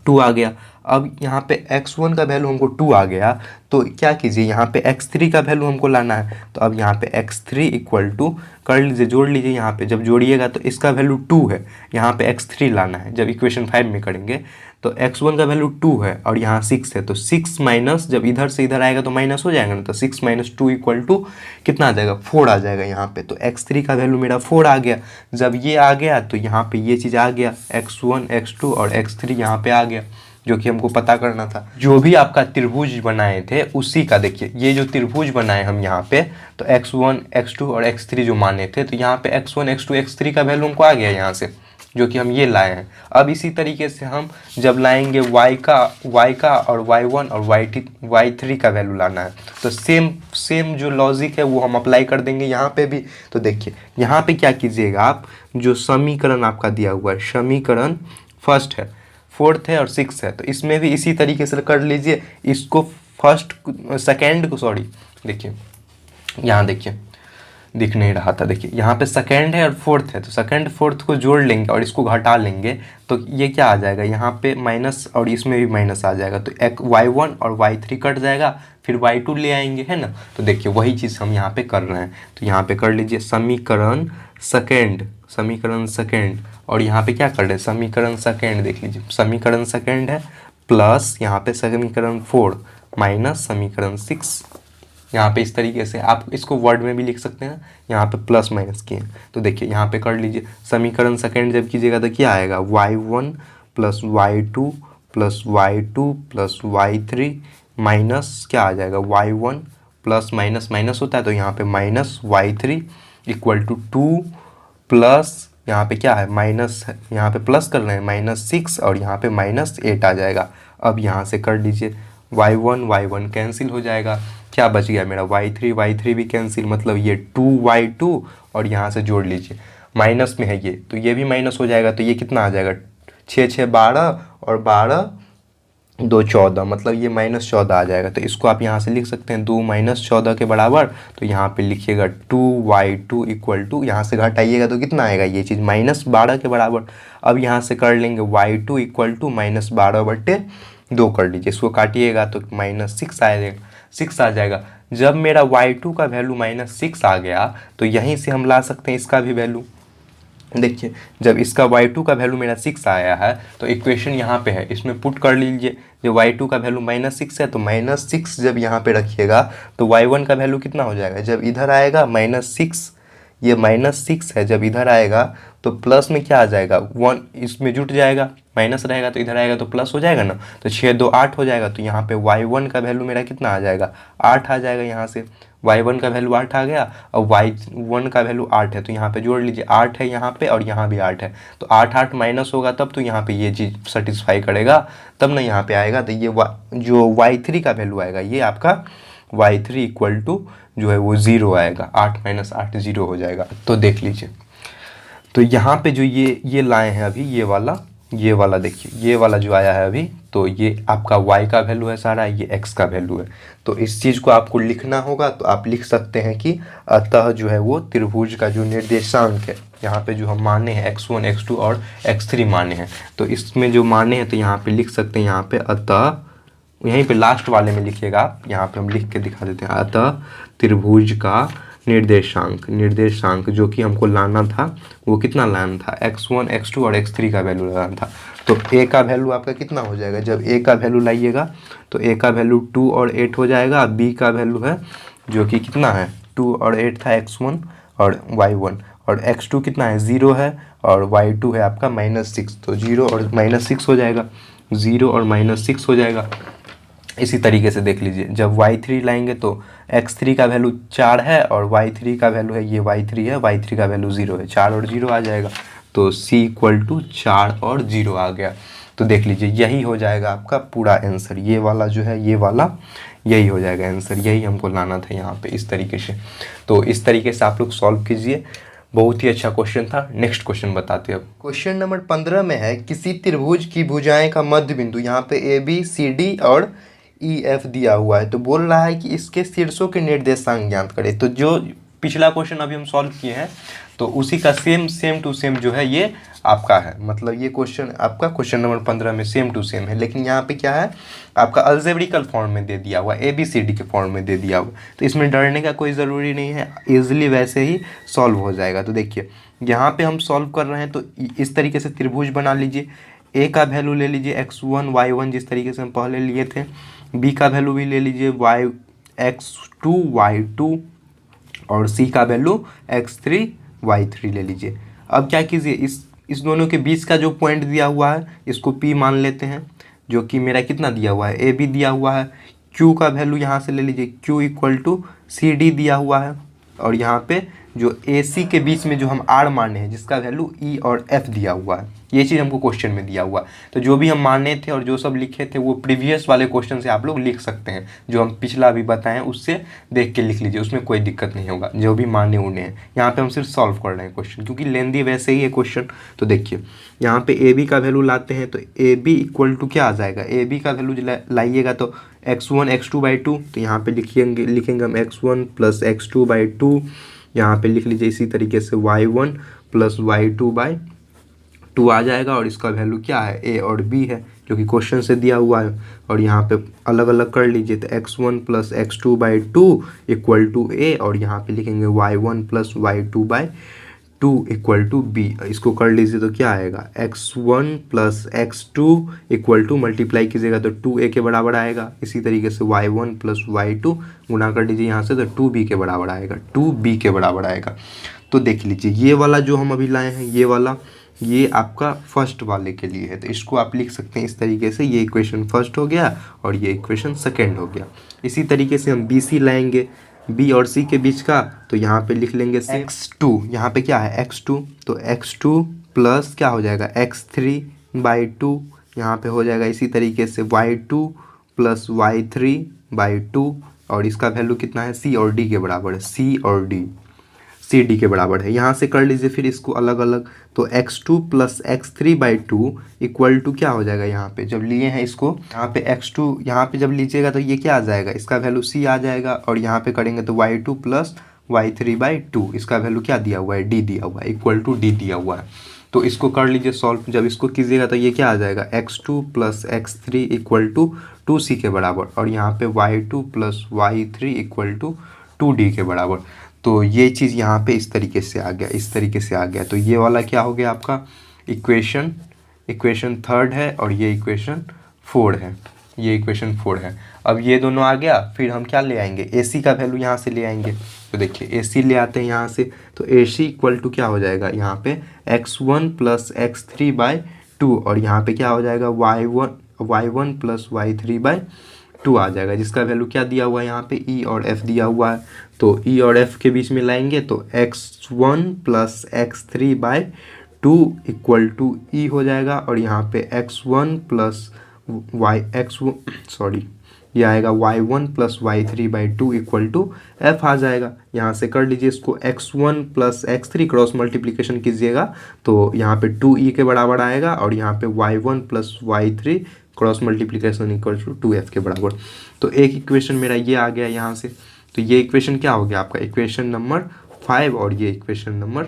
2 आ गया। अब यहाँ पे x1 का वैल्यू हमको 2 आ गया, तो क्या कीजिए, यहाँ पे x3 का वैल्यू हमको लाना है। तो अब यहाँ पे x3 इक्वल टू कर लीजिए, जोड़ लीजिए। यहाँ पे जब जोड़िएगा तो इसका वैल्यू 2 है, यहाँ पे x3 लाना है। जब इक्वेशन 5 में करेंगे तो x1 का वैल्यू 2 है और यहाँ 6 है, तो 6 माइनस, जब इधर से इधर आएगा तो माइनस हो जाएगा ना, तो 6 - 2 इक्वल टू कितना आ जाएगा, 4 आ जाएगा यहाँ पे। तो x3 का वैल्यू मेरा 4 आ गया। जब ये आ गया तो यहाँ पे ये चीज़ आ गया, x1 x2 और x3 यहाँ पे आ गया, जो कि हमको पता करना था। जो भी आपका त्रिभुज बनाए थे उसी का देखिए, ये जो त्रिभुज बनाए हम यहाँ पे, तो x1 x2 और x3 जो माने थे, तो यहाँ पे x1 x2 x3 का वैल्यू हमको आ गया यहाँ से, जो कि हम ये लाए हैं। अब इसी तरीके से हम जब लाएंगे y का और y1 और y3 का वैल्यू लाना है, तो सेम जो लॉजिक है वो हम अप्लाई कर देंगे यहाँ पे भी। तो देखिए यहाँ पे क्या कीजिएगा, आप जो समीकरण आपका दिया हुआ है, समीकरण फर्स्ट है, 4th है और 6th है, तो इसमें भी इसी तरीके से कर लीजिए। इसको फर्स्ट सेकेंड को, सॉरी देखिए यहाँ देखिए दिख नहीं रहा था, देखिए यहाँ पे सेकेंड है और फोर्थ है, तो सेकेंड फोर्थ को जोड़ लेंगे और इसको घटा लेंगे तो ये क्या आ जाएगा, यहाँ पे माइनस और इसमें भी माइनस आ जाएगा, तो एक y1 और y3 कट जाएगा, फिर y2 ले आएंगे, है ना। तो देखिए वही चीज़ हम यहाँ पे कर रहे हैं, तो यहाँ पे कर लीजिए समीकरण सेकेंड और यहाँ पे क्या कर रहे हैं, समीकरण सेकेंड देख लीजिए, समीकरण सेकेंड है प्लस यहाँ पे समीकरण 4 माइनस समीकरण 6। यहाँ पे इस तरीके से आप इसको वर्ड में भी लिख सकते हैं, यहाँ पे प्लस माइनस किए। तो देखिए यहाँ पे कर लीजिए समीकरण सेकेंड जब कीजिएगा तो क्या आएगा, y1 plus y2 plus y2 plus y3 minus क्या आ जाएगा, y1 प्लस माइनस माइनस होता है तो यहाँ पे minus y3 equal to 2 plus यहाँ पे क्या है माइनस, यहाँ पे प्लस कर रहे हैं -6 और यहाँ पे -8 आ जाएगा। अब यहाँ से कर लीजिए y1 कैंसिल हो जाएगा, क्या बच गया मेरा y3 भी कैंसिल, मतलब ये 2y2 और यहाँ से जोड़ लीजिए माइनस में है ये, तो ये भी माइनस हो जाएगा, तो ये कितना आ जाएगा 6 6 12 और 12 2 14, मतलब ये -14 आ जाएगा। तो इसको आप यहाँ से लिख सकते हैं 2 - 14 के बराबर, तो यहाँ पे लिखिएगा 2y2 इक्वल टू, यहाँ से घटाइएगा तो कितना आएगा ये चीज़ -12 के बराबर। अब यहाँ से कर लेंगे y2 इक्वल टू -12/2 कर लीजिए, इसको काटिएगा तो -6 आ जाएगा। जब मेरा y2 का वैल्यू -6 आ गया तो यहीं से हम ला सकते हैं इसका भी वैल्यू। देखिए जब इसका y2 का वैल्यू मेरा 6 आया है तो इक्वेशन यहाँ पे है, इसमें पुट कर लीजिए, जब y2 का वैल्यू -6 है तो -6 जब यहाँ पे रखिएगा तो y1 का वैल्यू कितना हो जाएगा, जब इधर आएगा -6, ये -6 है, जब इधर आएगा तो प्लस में क्या आ जाएगा 1, इसमें जुट जाएगा, माइनस रहेगा तो इधर आएगा तो प्लस हो जाएगा ना, तो 6 2 8 हो जाएगा, तो यहाँ पे y1 का वैल्यू मेरा कितना आ जाएगा 8 आ जाएगा, यहाँ से y1 का वैल्यू 8 आ गया और y1 का वैल्यू 8 है, तो यहाँ पे जोड़ लीजिए 8 है यहाँ पे और यहाँ भी 8 है, तो 8 8 माइनस होगा तब तो यहाँ पे ये चीज़ सेटिस्फाई करेगा, तब ना यहाँ पे आएगा, तो ये जो y3 का वैल्यू आएगा ये आपका y3 इक्वल टू जो है वो 0 आएगा, 8 - 8 0 हो जाएगा। तो देख लीजिए, तो यहाँ पे जो ये लाए हैं अभी ये वाला देखिए, ये वाला जो आया है अभी, तो ये आपका y का वैल्यू है सारा, ये x का वैल्यू है। तो इस चीज़ को आपको लिखना होगा, तो आप लिख सकते हैं कि अतः जो है वो त्रिभुज का जो निर्देशांक है, यहाँ पे जो हम माने हैं x1 x2 और x3 माने हैं, तो इसमें जो माने हैं तो यहाँ पे लिख सकते हैं, यहाँ पे अतः यहीं पे लास्ट वाले में लिखिएगा आप, यहाँ पे हम लिख के दिखा देते हैं, अतः त्रिभुज का निर्देशांक जो कि हमको लाना था वो कितना लाना था, x1 x2 और x3 का वैल्यू लाना था। तो a का वैल्यू आपका कितना हो जाएगा, जब a का वैल्यू लाइएगा तो a का वैल्यू 2 और 8 हो जाएगा, b का वैल्यू है जो कि कितना है 2 और 8 था x1 और y1, और x2 कितना है 0 है और y2 है आपका -6, तो 0 और -6 हो जाएगा, 0 और -6 हो जाएगा। इसी तरीके से देख लीजिए जब y3 लाएंगे तो x3 का वैल्यू 4 है और y3 का वैल्यू है ये y3 है, y3 का वैल्यू 0 है, 4 और 0 आ जाएगा, तो c इक्वल टू 4 और 0 आ गया। तो देख लीजिए यही हो जाएगा आपका पूरा आंसर, ये वाला जो है ये वाला यही हो जाएगा आंसर, यही हमको लाना था यहाँ पे इस तरीके से। तो इस तरीके से आप लोग सॉल्व कीजिए, बहुत ही अच्छा क्वेश्चन था। नेक्स्ट क्वेश्चन बताते हैं अब। क्वेश्चन नंबर 15 में है किसी त्रिभुज की भुजाएं का मध्य बिंदु, यहाँ पे ABCD और EF दिया हुआ है, तो बोल रहा है कि इसके शीर्षों के निर्देशांक ज्ञात करें। तो जो पिछला क्वेश्चन अभी हम सॉल्व किए हैं तो उसी का सेम टू सेम जो है ये आपका है, मतलब ये क्वेश्चन आपका क्वेश्चन नंबर 15 में सेम टू सेम है, लेकिन यहाँ पे क्या है आपका अल्जेब्रिकल फॉर्म में दे दिया हुआ, ABCD के फॉर्म में दे दिया हुआ, तो इसमें डरने का कोई ज़रूरी नहीं है, ईजिली वैसे ही सॉल्व हो जाएगा। तो देखिए यहाँ पे हम सॉल्व कर रहे हैं तो इस तरीके से त्रिभुज बना लीजिए, A का वैल्यू ले लीजिए x1 y1 जिस तरीके से हम पहले लिए थे, B का वैल्यू भी ले लीजिए x2 y2 और C का वैल्यू x3 y3 ले लीजिए। अब क्या कीजिए इस दोनों के बीच का जो पॉइंट दिया हुआ है इसको P मान लेते हैं, जो कि मेरा कितना दिया हुआ है AB दिया हुआ है, Q का वैल्यू यहाँ से ले लीजिए Q इक्वल टू CD दिया हुआ है, और यहाँ पे जो AC के बीच में जो हम R माने हैं जिसका वैल्यू E और F दिया हुआ है, ये चीज़ हमको क्वेश्चन में दिया हुआ। तो जो भी हम माने थे और जो सब लिखे थे वो प्रीवियस वाले क्वेश्चन से आप लोग लिख सकते हैं, जो हम पिछला अभी बताएं उससे देख के लिख लीजिए, उसमें कोई दिक्कत नहीं होगा, जो भी माने उन्हें हैं। यहाँ पे हम सिर्फ सॉल्व कर रहे हैं क्वेश्चन, क्योंकि लेंदी वैसे ही है क्वेश्चन। तो देखिए यहाँ पे AB का वैल्यू लाते हैं तो AB इक्वल टू क्या आ जाएगा, AB का वैल्यू लाइएगा तो x1 x2/2, तो यहाँ पे लिखेंगे हम x1 + x2/2, यहाँ पे लिख लीजिए। इसी तरीके से y1 + y2/2 आ जाएगा, और इसका वैल्यू क्या है, a और b है, जो कि क्वेश्चन से दिया हुआ है। और यहाँ पे अलग अलग कर लीजिए, तो x1 + x2/2 = a, और यहाँ पे लिखेंगे y1 + y2/2 = b। इसको कर लीजिए तो क्या आएगा, x1 + x2 मल्टीप्लाई कीजिएगा तो 2a के बराबर आएगा। इसी तरीके से y1 + y2 गुना कर दीजिए यहाँ से, तो 2b के बराबर आएगा, 2b के बराबर आएगा। तो देख लीजिए, ये वाला जो हम अभी लाए हैं, ये वाला, ये आपका फर्स्ट वाले के लिए है, तो इसको आप लिख सकते हैं इस तरीके से। ये इक्वेशन फर्स्ट हो गया और ये इक्वेशन सेकंड हो गया। इसी तरीके से हम BC लाएंगे, B और C के बीच का, तो यहाँ पे लिख लेंगे x2, यहाँ पे क्या है x2, तो x2 प्लस क्या हो जाएगा x3/2, यहाँ पे हो जाएगा इसी तरीके से y2 + y3/2, और इसका वैल्यू कितना है, C और D के बराबर है, C और D CD के बराबर है। यहाँ से कर लीजिए फिर इसको अलग अलग, तो x2 + x3/2 = क्या हो जाएगा, यहाँ पे जब लिए हैं इसको, यहाँ पे x2 यहाँ पे जब लीजिएगा तो ये क्या आ जाएगा, इसका वैल्यू C आ जाएगा, और यहाँ पे करेंगे तो y2 + y3/2, इसका वैल्यू क्या दिया हुआ है, D दिया हुआ है, = D दिया हुआ है। तो इसको कर लीजिए सॉल्व, जब इसको कीजिएगा तो ये क्या आ जाएगा, x2 + x3 = 2C के बराबर, और यहाँ पे y2 + y3 = 2D के बराबर। तो ये चीज़ यहाँ पे इस तरीके से आ गया, इस तरीके से आ गया। तो ये वाला क्या हो गया आपका, इक्वेशन थर्ड है, और ये इक्वेशन 4 है, ये इक्वेशन 4 है। अब ये दोनों आ गया, फिर हम क्या ले आएंगे, AC का वैल्यू यहाँ से ले आएंगे। तो देखिए AC ले आते हैं यहाँ से, तो AC = क्या हो जाएगा, यहाँ पे x1 + x3/2, और यहाँ पे क्या हो जाएगा y1 + y3/2 आ जाएगा, जिसका वैल्यू क्या दिया हुआ है, यहाँ पे E और F दिया हुआ है। तो E और F के बीच में लाएंगे तो x1 + x3/2 = E हो जाएगा, और यहाँ पे x1 + ये आएगा y1 + y3/2 = F आ जाएगा। यहाँ से कर लीजिए इसको, x1 + x3 क्रॉस मल्टीप्लिकेशन कीजिएगा तो यहाँ पे 2E के बराबर आएगा, और यहाँ पे y1 + y3 cross multiplication = 2F के बराबर। तो एक इक्वेशन मेरा ये आ गया यहाँ से। तो ये इक्वेशन क्या हो गया आपका, इक्वेशन नंबर 5, और ये इक्वेशन नंबर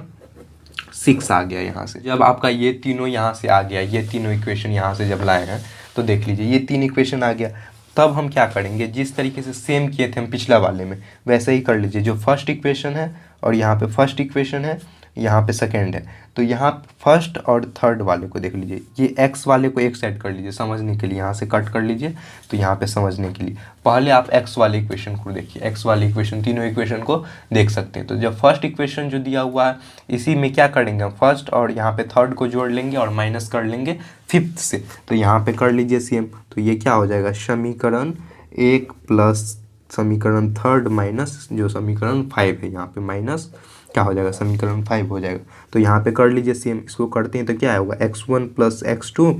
6 आ गया यहाँ से। जब आपका ये तीनों यहाँ से आ गया, ये तीनों इक्वेशन यहाँ से जब लाए हैं, तो देख लीजिए ये 3 इक्वेशन आ गया। तब हम क्या करेंगे, जिस तरीके से सेम किए थे हम पिछला वाले में, वैसे ही कर लीजिए। जो फर्स्ट इक्वेशन है, और यहाँ पे फर्स्ट इक्वेशन है, यहाँ पे सेकेंड है, तो यहाँ फर्स्ट और थर्ड वाले को देख लीजिए। ये x वाले को एक साइड कर लीजिए समझने के लिए, यहाँ से कट कर लीजिए, तो यहाँ पे समझने के लिए पहले आप x वाले इक्वेशन को देखिए। x वाले इक्वेशन, तीनों इक्वेशन को देख सकते हैं। तो जब फर्स्ट इक्वेशन जो दिया हुआ है, इसी में क्या करेंगे हम, फर्स्ट और यहाँ पे थर्ड को जोड़ लेंगे और माइनस कर लेंगे फिफ्थ से। तो यहाँ पे कर लीजिए सेम, तो ये क्या हो जाएगा, समीकरण 1 + समीकरण थर्ड माइनस जो समीकरण 5 है, यहाँ पे माइनस क्या हो जाएगा, समीकरण 5 हो जाएगा। तो यहाँ पे कर लीजिए सेम, इसको करते हैं तो क्या होगा, x1 + x2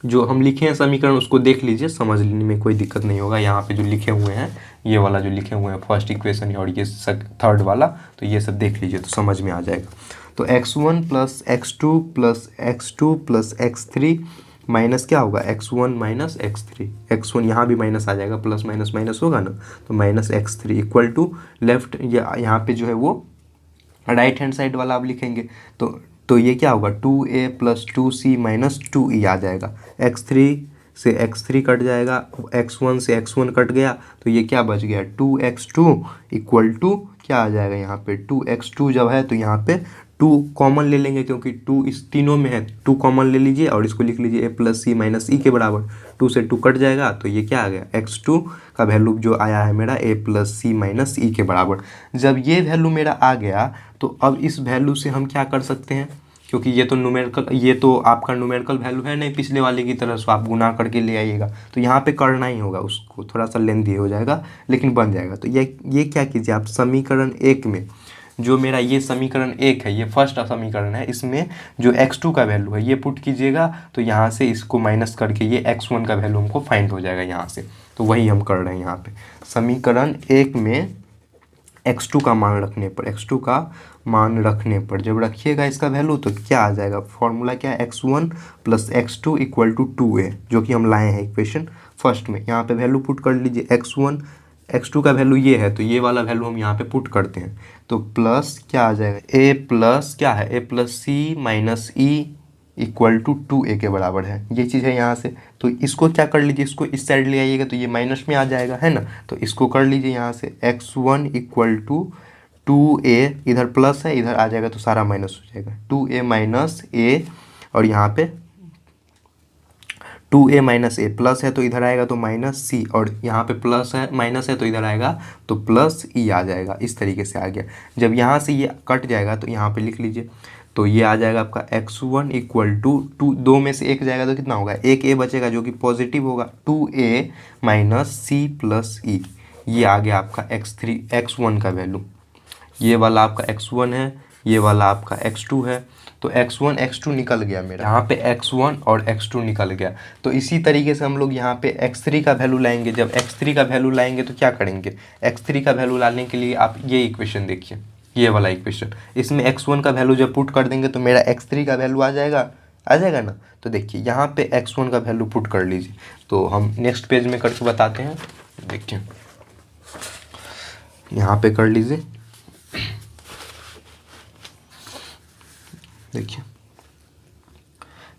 जो हम लिखे हैं समीकरण, उसको देख लीजिए, समझ लेने में कोई दिक्कत नहीं होगा। यहाँ पे जो लिखे हुए हैं, ये वाला जो लिखे हुए हैं फर्स्ट इक्वेशन और ये थर्ड वाला, तो ये सब देख लीजिए तो समझ में आ जाएगा। तो x1 + x2 + x2 + x3 minus क्या होगा, x1 - x3, x1 यहाँ भी माइनस आ जाएगा, प्लस माइनस माइनस होगा ना, तो -x3 = लेफ्ट, यहाँ पे जो है वो राइट हैंड साइड वाला आप लिखेंगे, तो ये क्या होगा, 2a + 2c - 2e आ जाएगा। x3 से x3 कट जाएगा, x1 से x1 कट गया, तो ये क्या बच गया, 2x2 = क्या आ जाएगा, यहाँ पे 2x2 जब है तो यहाँ पे 2 कॉमन ले लेंगे, क्योंकि 2 इस तीनों में है, 2 कॉमन ले लीजिए और इसको लिख लीजिए a + c - e के बराबर। 2 से 2 कट जाएगा, तो ये क्या आ गया, x2 का वैल्यू जो आया है मेरा a + c - e के बराबर। जब ये वैल्यू मेरा आ गया, तो अब इस वैल्यू से हम क्या कर सकते हैं, क्योंकि ये तो न्यूमेरिकल, ये तो आपका न्यूमेरिकल वैल्यू है नहीं पिछले वाले की तरह से आप गुना करके ले आइएगा, तो यहाँ पे करना ही होगा, उसको थोड़ा सा लेंथी हो जाएगा लेकिन बन जाएगा। तो ये क्या कीजिए आप, समीकरण 1 में जो मेरा ये समीकरण 1 है, ये फर्स्ट समीकरण है, इसमें जो x2 का वैल्यू है ये पुट कीजिएगा, तो यहाँ से इसको माइनस करके ये x1 का वैल्यू हमको फाइंड हो जाएगा यहाँ से। तो वही हम कर रहे हैं यहाँ पे, समीकरण 1 में x2 का मान रखने पर, x2 का मान रखने पर जब रखिएगा इसका वैल्यू तो क्या आ जाएगा, फॉर्मूला क्या है, x1 plus x2 equal to 2a, जो कि हम लाए हैं इक्वेशन फर्स्ट में। यहाँ पे वैल्यू पुट कर लीजिए, x1 x2 का वैल्यू ये है तो ये वाला वैल्यू हम यहाँ पे पुट करते हैं, तो प्लस क्या आ जाएगा, a प्लस क्या है, a plus C minus E equal to 2a के बराबर है, ये चीज़ है यहाँ से। तो इसको क्या कर लीजिए, इसको इस साइड ले आइएगा तो ये माइनस में आ जाएगा, है ना। तो इसको कर लीजिए यहाँ से x1 इक्वल टू 2a, इधर प्लस है इधर आ जाएगा तो सारा माइनस हो जाएगा, 2a माइनस a, और यहाँ पे 2a माइनस ए प्लस है तो इधर आएगा तो माइनस सी, और यहाँ पे प्लस है माइनस है तो इधर आएगा तो प्लस ई आ जाएगा। इस तरीके से आ गया। जब यहाँ से ये कट जाएगा तो यहाँ पे लिख लीजिए, तो ये आ जाएगा आपका x1 इक्वल टू 2, दो में से एक जाएगा तो कितना होगा, एक ए बचेगा जो कि पॉजिटिव होगा, 2a माइनस सी प्लस ई, ये आ गया आपका x1 का वैल्यू। ये वाला आपका x1 है, ये वाला आपका x2 है, तो x1 x2 निकल गया मेरा, यहाँ पे x1 और x2 निकल गया। तो इसी तरीके से हम लोग यहाँ पे x3 का वैल्यू लाएंगे। जब x3 का वैल्यू लाएंगे तो क्या करेंगे, x3 का वैल्यू लाने के लिए आप ये इक्वेशन देखिए, ये वाला इक्वेशन, इसमें x1 का वैल्यू जब पुट कर देंगे तो मेरा x3 का वैल्यू आ जाएगा ना। तो देखिए यहाँ पे x1 का वैल्यू पुट कर लीजिए, तो हम नेक्स्ट पेज में करके बताते हैं। देखिए यहाँ पे कर लीजिए, देखिए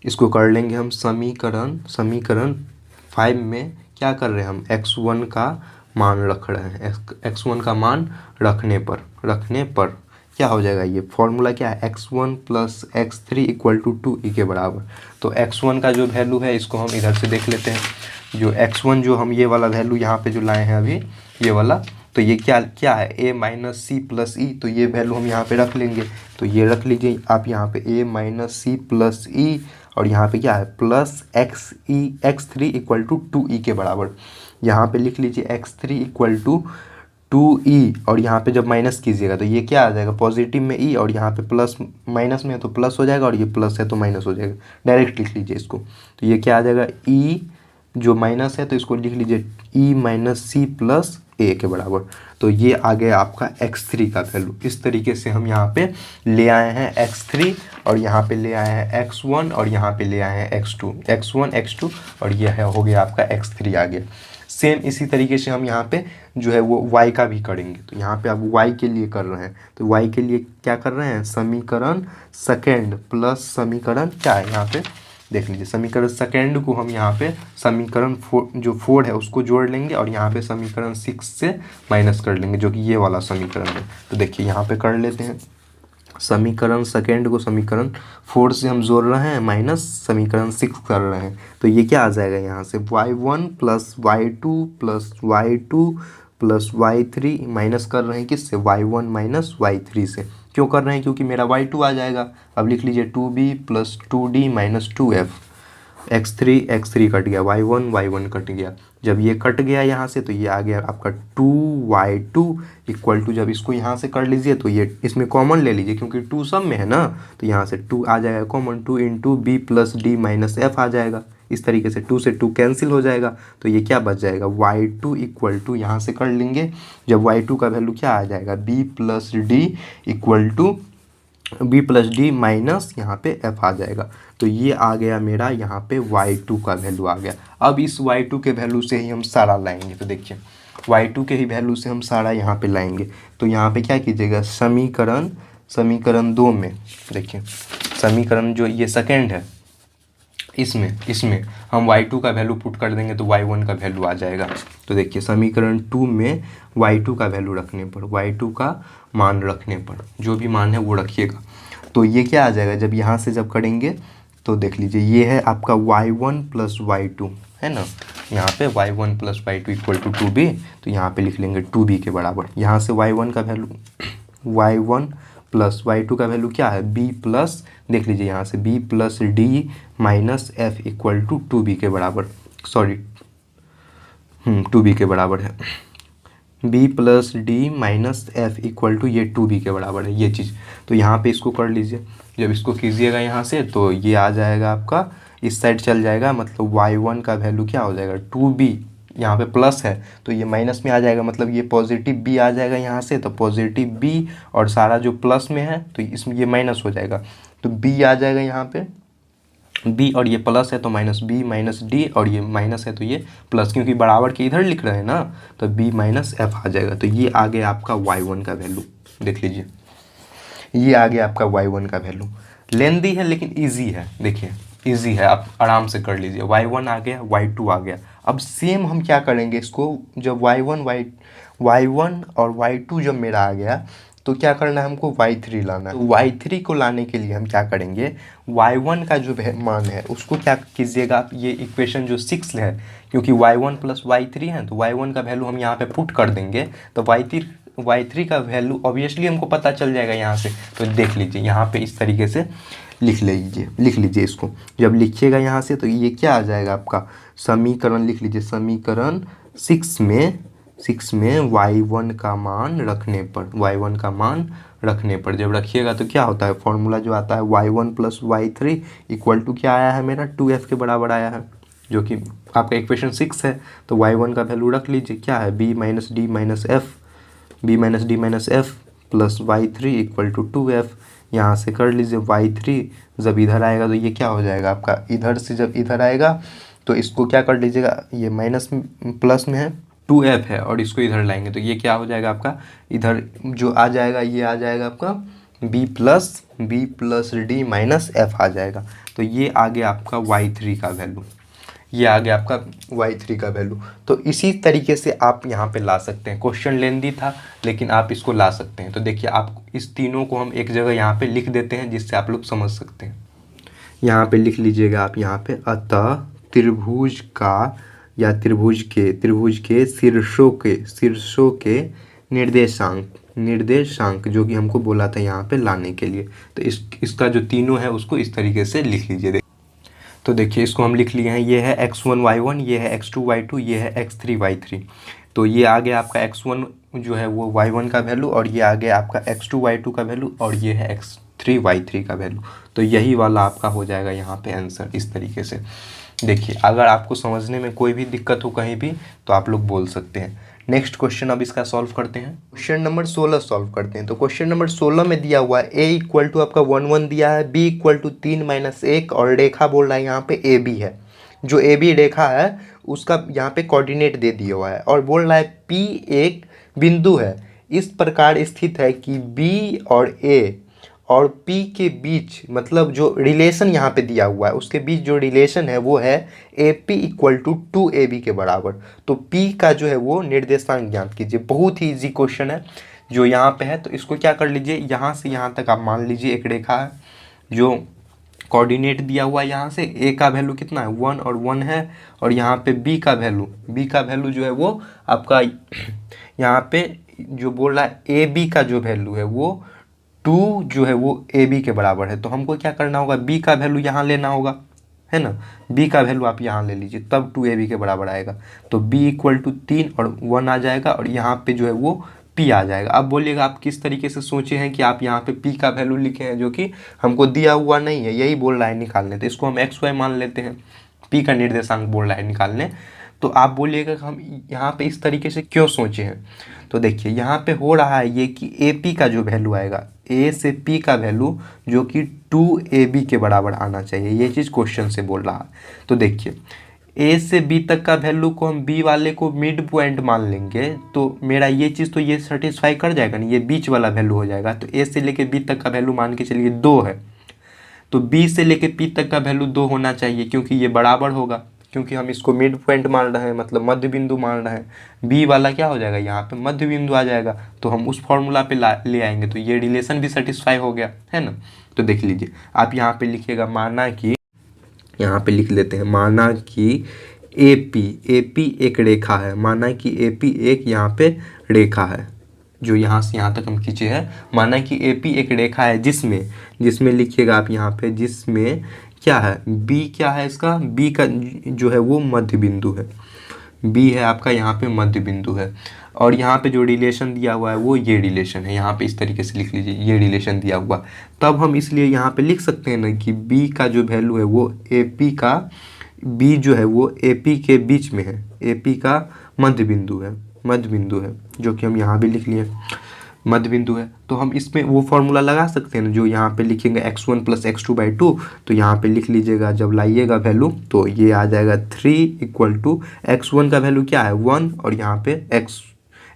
इसको कर लेंगे हम समीकरण 5 में क्या कर रहे हैं हम, x1 का मान रख रहे हैं, x1 का मान रखने पर क्या हो जाएगा, ये फॉर्मूला क्या है, x1 plus x3 equal to 2e के बराबर। तो x1 का जो वैल्यू है इसको हम इधर से देख लेते हैं। जो x1 जो हम ये वाला वैल्यू यहाँ पे जो लाए हैं अभी ये वाला, तो ये क्या है, a माइनस सी प्लस ई, तो ये वैल्यू हम यहाँ पे रख लेंगे। तो ये रख लीजिए आप यहाँ पे a माइनस सी प्लस ई, और यहाँ पे क्या है plus x3 equal to 2e के बराबर। यहाँ पे लिख लीजिए x3 इक्वल टू 2e, और यहाँ पे जब माइनस कीजिएगा तो ये क्या आ जाएगा, पॉजिटिव में e, और यहाँ पे प्लस माइनस में है तो प्लस हो जाएगा, और ये प्लस है तो माइनस हो जाएगा। डायरेक्ट लिख लीजिए इसको, तो ये क्या आ जाएगा, e जो माइनस है तो इसको लिख लीजिए e माइनस सी प्लस ए के बराबर। तो ये आ गया आपका x3 का वैल्यू। इस तरीके से हम यहाँ पे ले आए हैं x3, और यहाँ पे ले आए हैं x1, और यहाँ पे ले आए हैं x1 x2, और यह है हो गया आपका x3 आ गया। सेम इसी तरीके से हम यहाँ पे जो है वो y का भी करेंगे। तो यहाँ पे आप y के लिए कर रहे हैं, तो y के लिए क्या कर रहे हैं, समीकरण सेकेंड प्लस समीकरण क्या है, यहाँ पे देख लीजिए, समीकरण सेकेंड को हम यहाँ पे समीकरण 4 है उसको जोड़ लेंगे, और यहाँ पे समीकरण 6 से माइनस कर लेंगे जो कि ये वाला समीकरण है। तो देखिए यहाँ पे कर लेते हैं, समीकरण सेकेंड को समीकरण 4 से हम जोड़ रहे हैं माइनस समीकरण 6 कर रहे हैं। तो ये क्या आ जाएगा, यहाँ से y1 plus y2 plus y2 plus y3 minus कर रहे हैं किससे, y1 माइनस y3 से। क्यों कर रहे हैं, क्योंकि मेरा y2 आ जाएगा। अब लिख लीजिए 2b plus 2d minus 2f, x3 cut गया, y1 कट गया। जब ये कट गया यहाँ से तो ये आ गया आपका 2y2 इक्वल टू, जब इसको यहाँ से कर लीजिए तो ये इसमें कॉमन ले लीजिए क्योंकि 2 सब में है ना, तो यहाँ से 2 आ जाएगा common, 2 into B plus D minus F आ जाएगा। इस तरीके से 2 से 2 कैंसिल हो जाएगा, तो ये क्या बच जाएगा, y2 इक्वल टू, यहाँ से कर लेंगे जब y2 का वैल्यू क्या आ जाएगा, b plus D equal to b plus D minus यहाँ पे f आ जाएगा। तो ये आ गया मेरा यहाँ पे y2 का वैल्यू आ गया। अब इस y2 के वैल्यू से ही हम सारा लाएंगे। तो देखिए y2 के ही वैल्यू से हम सारा यहाँ पे लाएंगे। तो यहाँ पे क्या कीजिएगा, समीकरण 2 में देखिए, समीकरण जो ये सेकेंड है इसमें हम y2 का वैल्यू पुट कर देंगे तो y1 का वैल्यू आ जाएगा। तो देखिए समीकरण 2 में y2 का वैल्यू रखने पर, y2 का मान रखने पर, जो भी मान है वो रखिएगा। तो ये क्या आ जाएगा, जब यहाँ से जब करेंगे तो देख लीजिए ये है आपका y1 प्लस y2 है ना, यहाँ पे y1 plus y2 equal to 2b, तो यहाँ पे लिख लेंगे 2b के बराबर। यहाँ से y1 का वैल्यू, y1 प्लस y2 का वैल्यू क्या है, b प्लस, देख लीजिए यहाँ से b plus D minus f equal to 2b के बराबर, सॉरी 2b के बराबर है, b plus D minus f equal to ये 2b के बराबर है ये चीज़। तो यहाँ पे इसको कर लीजिए, जब इसको कीजिएगा यहाँ से तो ये आ जाएगा आपका, इस साइड चल जाएगा, मतलब y1 का वैल्यू क्या हो जाएगा 2b यहाँ पे प्लस है तो ये माइनस में आ जाएगा, मतलब ये पॉजिटिव बी आ जाएगा यहाँ से, तो पॉजिटिव बी और सारा जो प्लस में है तो इसमें ये माइनस हो जाएगा, तो बी आ जाएगा यहाँ पे बी, और ये प्लस है तो माइनस बी माइनस डी, और ये माइनस है तो ये प्लस, क्योंकि बराबर के इधर लिख रहे हैं ना, तो बी माइनस एफ आ जाएगा। तो ये आ गया आपका y1 का वैल्यू, देख लीजिए ये आ गया आपका y1 का वैल्यू। लेंदी है लेकिन इजी है, देखिए इजी है, आप आराम से कर लीजिए। y1 आ गया, y2 आ गया। अब सेम हम क्या करेंगे इसको, जब y1 और y2 जब मेरा आ गया तो क्या करना है हमको, y3 लाना है। तो y3 को लाने के लिए हम क्या करेंगे, y1 का जो मान है उसको क्या कीजिएगा आप, ये इक्वेशन जो 6 है, क्योंकि y1 प्लस y3 है तो y1 का वैल्यू हम यहाँ पे पुट कर देंगे, तो y3 का वैल्यू ऑब्वियसली हमको पता चल जाएगा यहाँ से। तो देख लीजिए यहाँ पे इस तरीके से लिख लीजिए इसको। जब लिखिएगा यहाँ से तो ये क्या आ जाएगा आपका समीकरण, लिख लीजिए समीकरण 6 में y1 का मान रखने पर जब रखिएगा तो क्या होता है, फॉर्मूला जो आता है y1 plus y3 equal to क्या आया है मेरा 2f के बराबर आया है, जो कि आपका इक्वेशन 6 है। तो y1 का वैल्यू रख लीजिए, क्या है b minus D minus F plus y3 equal to 2f। यहाँ से कर लीजिए y3 जब इधर आएगा तो ये क्या हो जाएगा आपका, इधर से जब इधर आएगा तो इसको क्या कर लीजिएगा, ये माइनस प्लस में है 2f है, और इसको इधर लाएंगे तो ये क्या हो जाएगा आपका, इधर जो आ जाएगा ये आ जाएगा आपका b plus D minus F आ जाएगा। तो ये आ गया आपका y3 का वैल्यू, ये आ गया आपका y3 का वैल्यू। तो इसी तरीके से आप यहाँ पे ला सकते हैं। क्वेश्चन लेंदी था लेकिन आप इसको ला सकते हैं। तो देखिए आप इस तीनों को हम एक जगह यहाँ पे लिख देते हैं जिससे आप लोग समझ सकते हैं। यहाँ पे लिख लीजिएगा आप यहाँ पे, अतः त्रिभुज का या त्रिभुज के शीर्षों के निर्देशांक जो कि हमको बोला था यहाँ पे लाने के लिए, तो इसका जो तीनों है उसको इस तरीके से लिख लीजिए। तो देखिए इसको हम लिख लिए हैं, ये है x1 y1, ये है x2 y2, ये है x3 y3। तो ये आ गया आपका x1 जो है वो y1 का वैल्यू, और ये आ गया आपका x2 y2 का वैल्यू, और ये है x3 y3 का वैल्यू। तो यही वाला आपका हो जाएगा यहाँ पे आंसर इस तरीके से। देखिए अगर आपको समझने में कोई भी दिक्कत हो कहीं भी तो आप लोग बोल सकते हैं। नेक्स्ट क्वेश्चन अब इसका सॉल्व करते हैं। क्वेश्चन नंबर 16 सॉल्व करते हैं। तो क्वेश्चन नंबर 16 में दिया हुआ है a इक्वल टू आपका 1 1 दिया है, b इक्वल टू 3 माइनस 1, और रेखा बोल रहा है यहाँ पे ab है। जो ab रेखा है उसका यहाँ पे कोऑर्डिनेट दे दिया हुआ है, और बोल रहा है p एक बिंदु है इस प्रकार स्थित है कि b और a और P के बीच, मतलब जो रिलेशन यहाँ पे दिया हुआ है उसके बीच जो रिलेशन है वो है AP इक्वल टू 2AB के बराबर। तो P का जो है वो निर्देशांक ज्ञात कीजिए। बहुत ही इजी क्वेश्चन है जो यहाँ पे है। तो इसको क्या कर लीजिए, यहाँ से यहाँ तक आप मान लीजिए एक रेखा है जो कोऑर्डिनेट दिया हुआ है। यहाँ से A का वैल्यू कितना है 1 और 1 है, और यहाँ पे B का वैल्यू जो है वो आपका यहाँ पे जो बोल रहा है AB का जो वैल्यू है वो 2 जो है वो AB के बराबर है। तो हमको क्या करना होगा, B का वैल्यू यहाँ लेना होगा, है ना। B का वैल्यू आप यहाँ ले लीजिए तब 2AB के बराबर आएगा। तो B इक्वल टू 3 और 1 आ जाएगा, और यहाँ पे जो है वो P आ जाएगा। अब बोलिएगा आप किस तरीके से सोचे हैं कि आप यहाँ पे P का वैल्यू लिखे हैं जो कि हमको दिया हुआ नहीं है, यही बोल रहा है निकालने। तो इसको हम XY मान लेते हैं, P का निर्देशांक बोल रहा है निकालने। तो आप बोलिएगा कि हम यहाँ पे इस तरीके से क्यों सोचे हैं। तो देखिए यहाँ पे हो रहा है ये कि AP का जो वैल्यू आएगा, A से P का वैल्यू जो कि 2AB के बराबर आना चाहिए, ये चीज़ क्वेश्चन से बोल रहा है। तो देखिए A से B तक का वैल्यू को हम B वाले को मिड पॉइंट मान लेंगे, तो मेरा ये चीज़ तो ये सेटिस्फाई कर जाएगा ना, ये बीच वाला वैल्यू हो जाएगा। तो A से लेके B तक का वैल्यू मान के चलिए 2 है, तो B से लेके P तक का वैल्यू 2 होना चाहिए, क्योंकि ये बराबर होगा, क्योंकि हम इसको मिड पॉइंट मान रहे हैं, मतलब मध्य बिंदु मान रहे हैं। बी वाला क्या हो जाएगा, यहाँ पे मध्य बिंदु आ जाएगा, तो हम उस फॉर्मूला पे ले आएंगे, तो ये रिलेशन भी सेटिस्फाई हो गया, है ना। तो देख लीजिए आप यहाँ पे लिखिएगा, माना कि यहाँ पे लिख लेते हैं, माना कि AP एक रेखा है, माना कि AP एक यहाँ पे रेखा है, जो यहाँ से यहाँ तक हम खींचे हैं। माना कि AP एक रेखा है जिसमें लिखिएगा आप यहाँ पे, जिसमें क्या है B, क्या है इसका B का जो है वो मध्य बिंदु है, B है आपका यहाँ पे मध्य बिंदु है, और यहाँ पे जो रिलेशन दिया हुआ है वो ये रिलेशन है। यहाँ पे इस तरीके से लिख लीजिए, ये रिलेशन दिया हुआ। तब हम इसलिए यहाँ पे लिख सकते हैं ना कि B का जो वैल्यू है वो AP का बी जो है वो AP के बीच में है, AP का मध्य बिंदु है, जो कि हम यहाँ भी लिख लिए मध्य बिंदु है। तो हम इसमें वो फॉर्मूला लगा सकते हैं ना, जो यहाँ पे लिखेंगे x1 + x2/2, तो यहाँ पे लिख लीजिएगा जब लाइएगा वैल्यू तो ये आ जाएगा 3 = x1 का वैल्यू क्या है 1, और यहाँ पे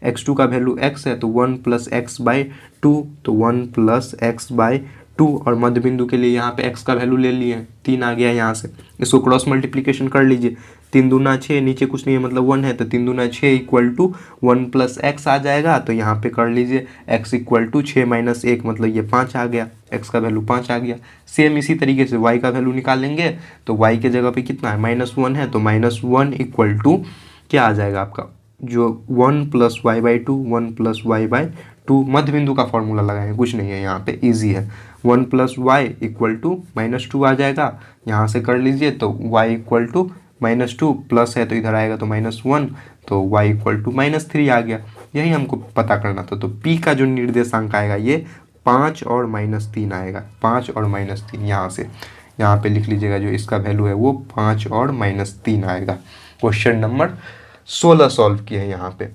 x2 का वैल्यू x है तो 1 + x/2, तो 1 + x/2, और मध्य बिंदु के लिए यहाँ पे x का वैल्यू ले लिए 3 आ गया यहाँ से। इसको क्रॉस मल्टीप्लिकेशन कर लीजिए, 3 दूना 6, नीचे कुछ नहीं है मतलब 1 है, तो 3 दूना 6 = 1 + x आ जाएगा। तो यहाँ पे कर लीजिए x = 6 - 1 मतलब ये 5 आ गया, x का वैल्यू 5 आ गया। सेम इसी तरीके से y का वैल्यू निकालेंगे तो y के जगह पे कितना है -1 है, तो -1 = क्या आ जाएगा आपका जो 1 + y/2, 1 + y/2, मध्य बिंदु का फॉर्मूला लगाएंगे, कुछ नहीं है यहाँ पे, इजी है। 1 + y = -2 आ जाएगा, यहाँ से कर लीजिए तो y = -2, प्लस है तो इधर आएगा तो -1, तो y = -3 आ गया। यही हमको पता करना था। तो p का जो निर्देशांक आएगा ये 5 और -3 आएगा, 5 और -3 यहाँ पे लिख लीजिएगा, जो इसका वैल्यू है वो 5 और -3 आएगा। क्वेश्चन नंबर 16 सॉल्व किए हैं यहाँ पे।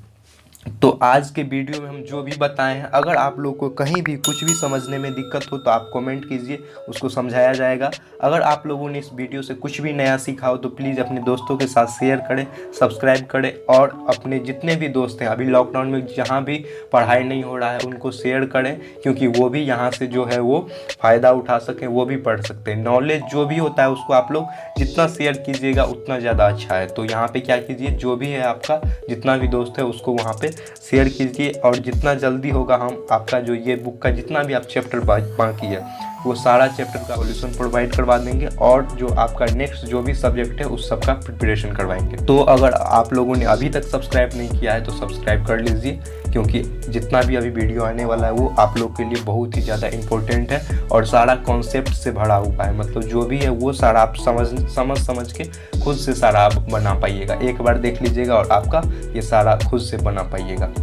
तो आज के वीडियो में हम जो भी बताए हैं, अगर आप लोग को कहीं भी कुछ भी समझने में दिक्कत हो तो आप कमेंट कीजिए, उसको समझाया जाएगा। अगर आप लोगों ने इस वीडियो से कुछ भी नया सीखा हो तो प्लीज़ अपने दोस्तों के साथ शेयर करें, सब्सक्राइब करें, और अपने जितने भी दोस्त हैं अभी लॉकडाउन में जहाँ भी पढ़ाई नहीं हो रहा है उनको शेयर करें, क्योंकि वो भी यहाँ से जो है वो फ़ायदा उठा सकें, वो भी पढ़ सकते हैं। नॉलेज जो भी होता है उसको आप लोग जितना शेयर कीजिएगा उतना ज़्यादा अच्छा है। तो यहाँ पर क्या कीजिए, जो भी है आपका जितना भी दोस्त है उसको वहाँ पर शेयर कीजिए, और जितना जल्दी होगा हम आपका जो ये बुक का जितना भी आप चैप्टर बाकी है वो सारा चैप्टर का सॉल्यूशन प्रोवाइड करवा देंगे, और जो आपका नेक्स्ट जो भी सब्जेक्ट है उस सब का प्रिपरेशन करवाएंगे। तो अगर आप लोगों ने अभी तक सब्सक्राइब नहीं किया है तो सब्सक्राइब कर लीजिए, क्योंकि जितना भी अभी वीडियो आने वाला है वो आप लोग के लिए बहुत ही ज़्यादा इम्पोर्टेंट है, और सारा कॉन्सेप्ट से भरा हुआ है। मतलब जो भी है वो सारा आप समझ के खुद से सारा आप बना पाइएगा। एक बार देख लीजिएगा और आपका ये सारा खुद से बना पाइएगा।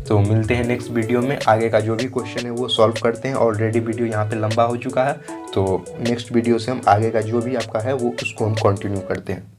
तो मिलते हैं नेक्स्ट वीडियो में, आगे का जो भी क्वेश्चन है वो सॉल्व करते हैं। ऑलरेडी वीडियो यहाँ पे लंबा हो चुका है, तो नेक्स्ट वीडियो से हम आगे का जो भी आपका है वो उसको हम कंटिन्यू करते हैं।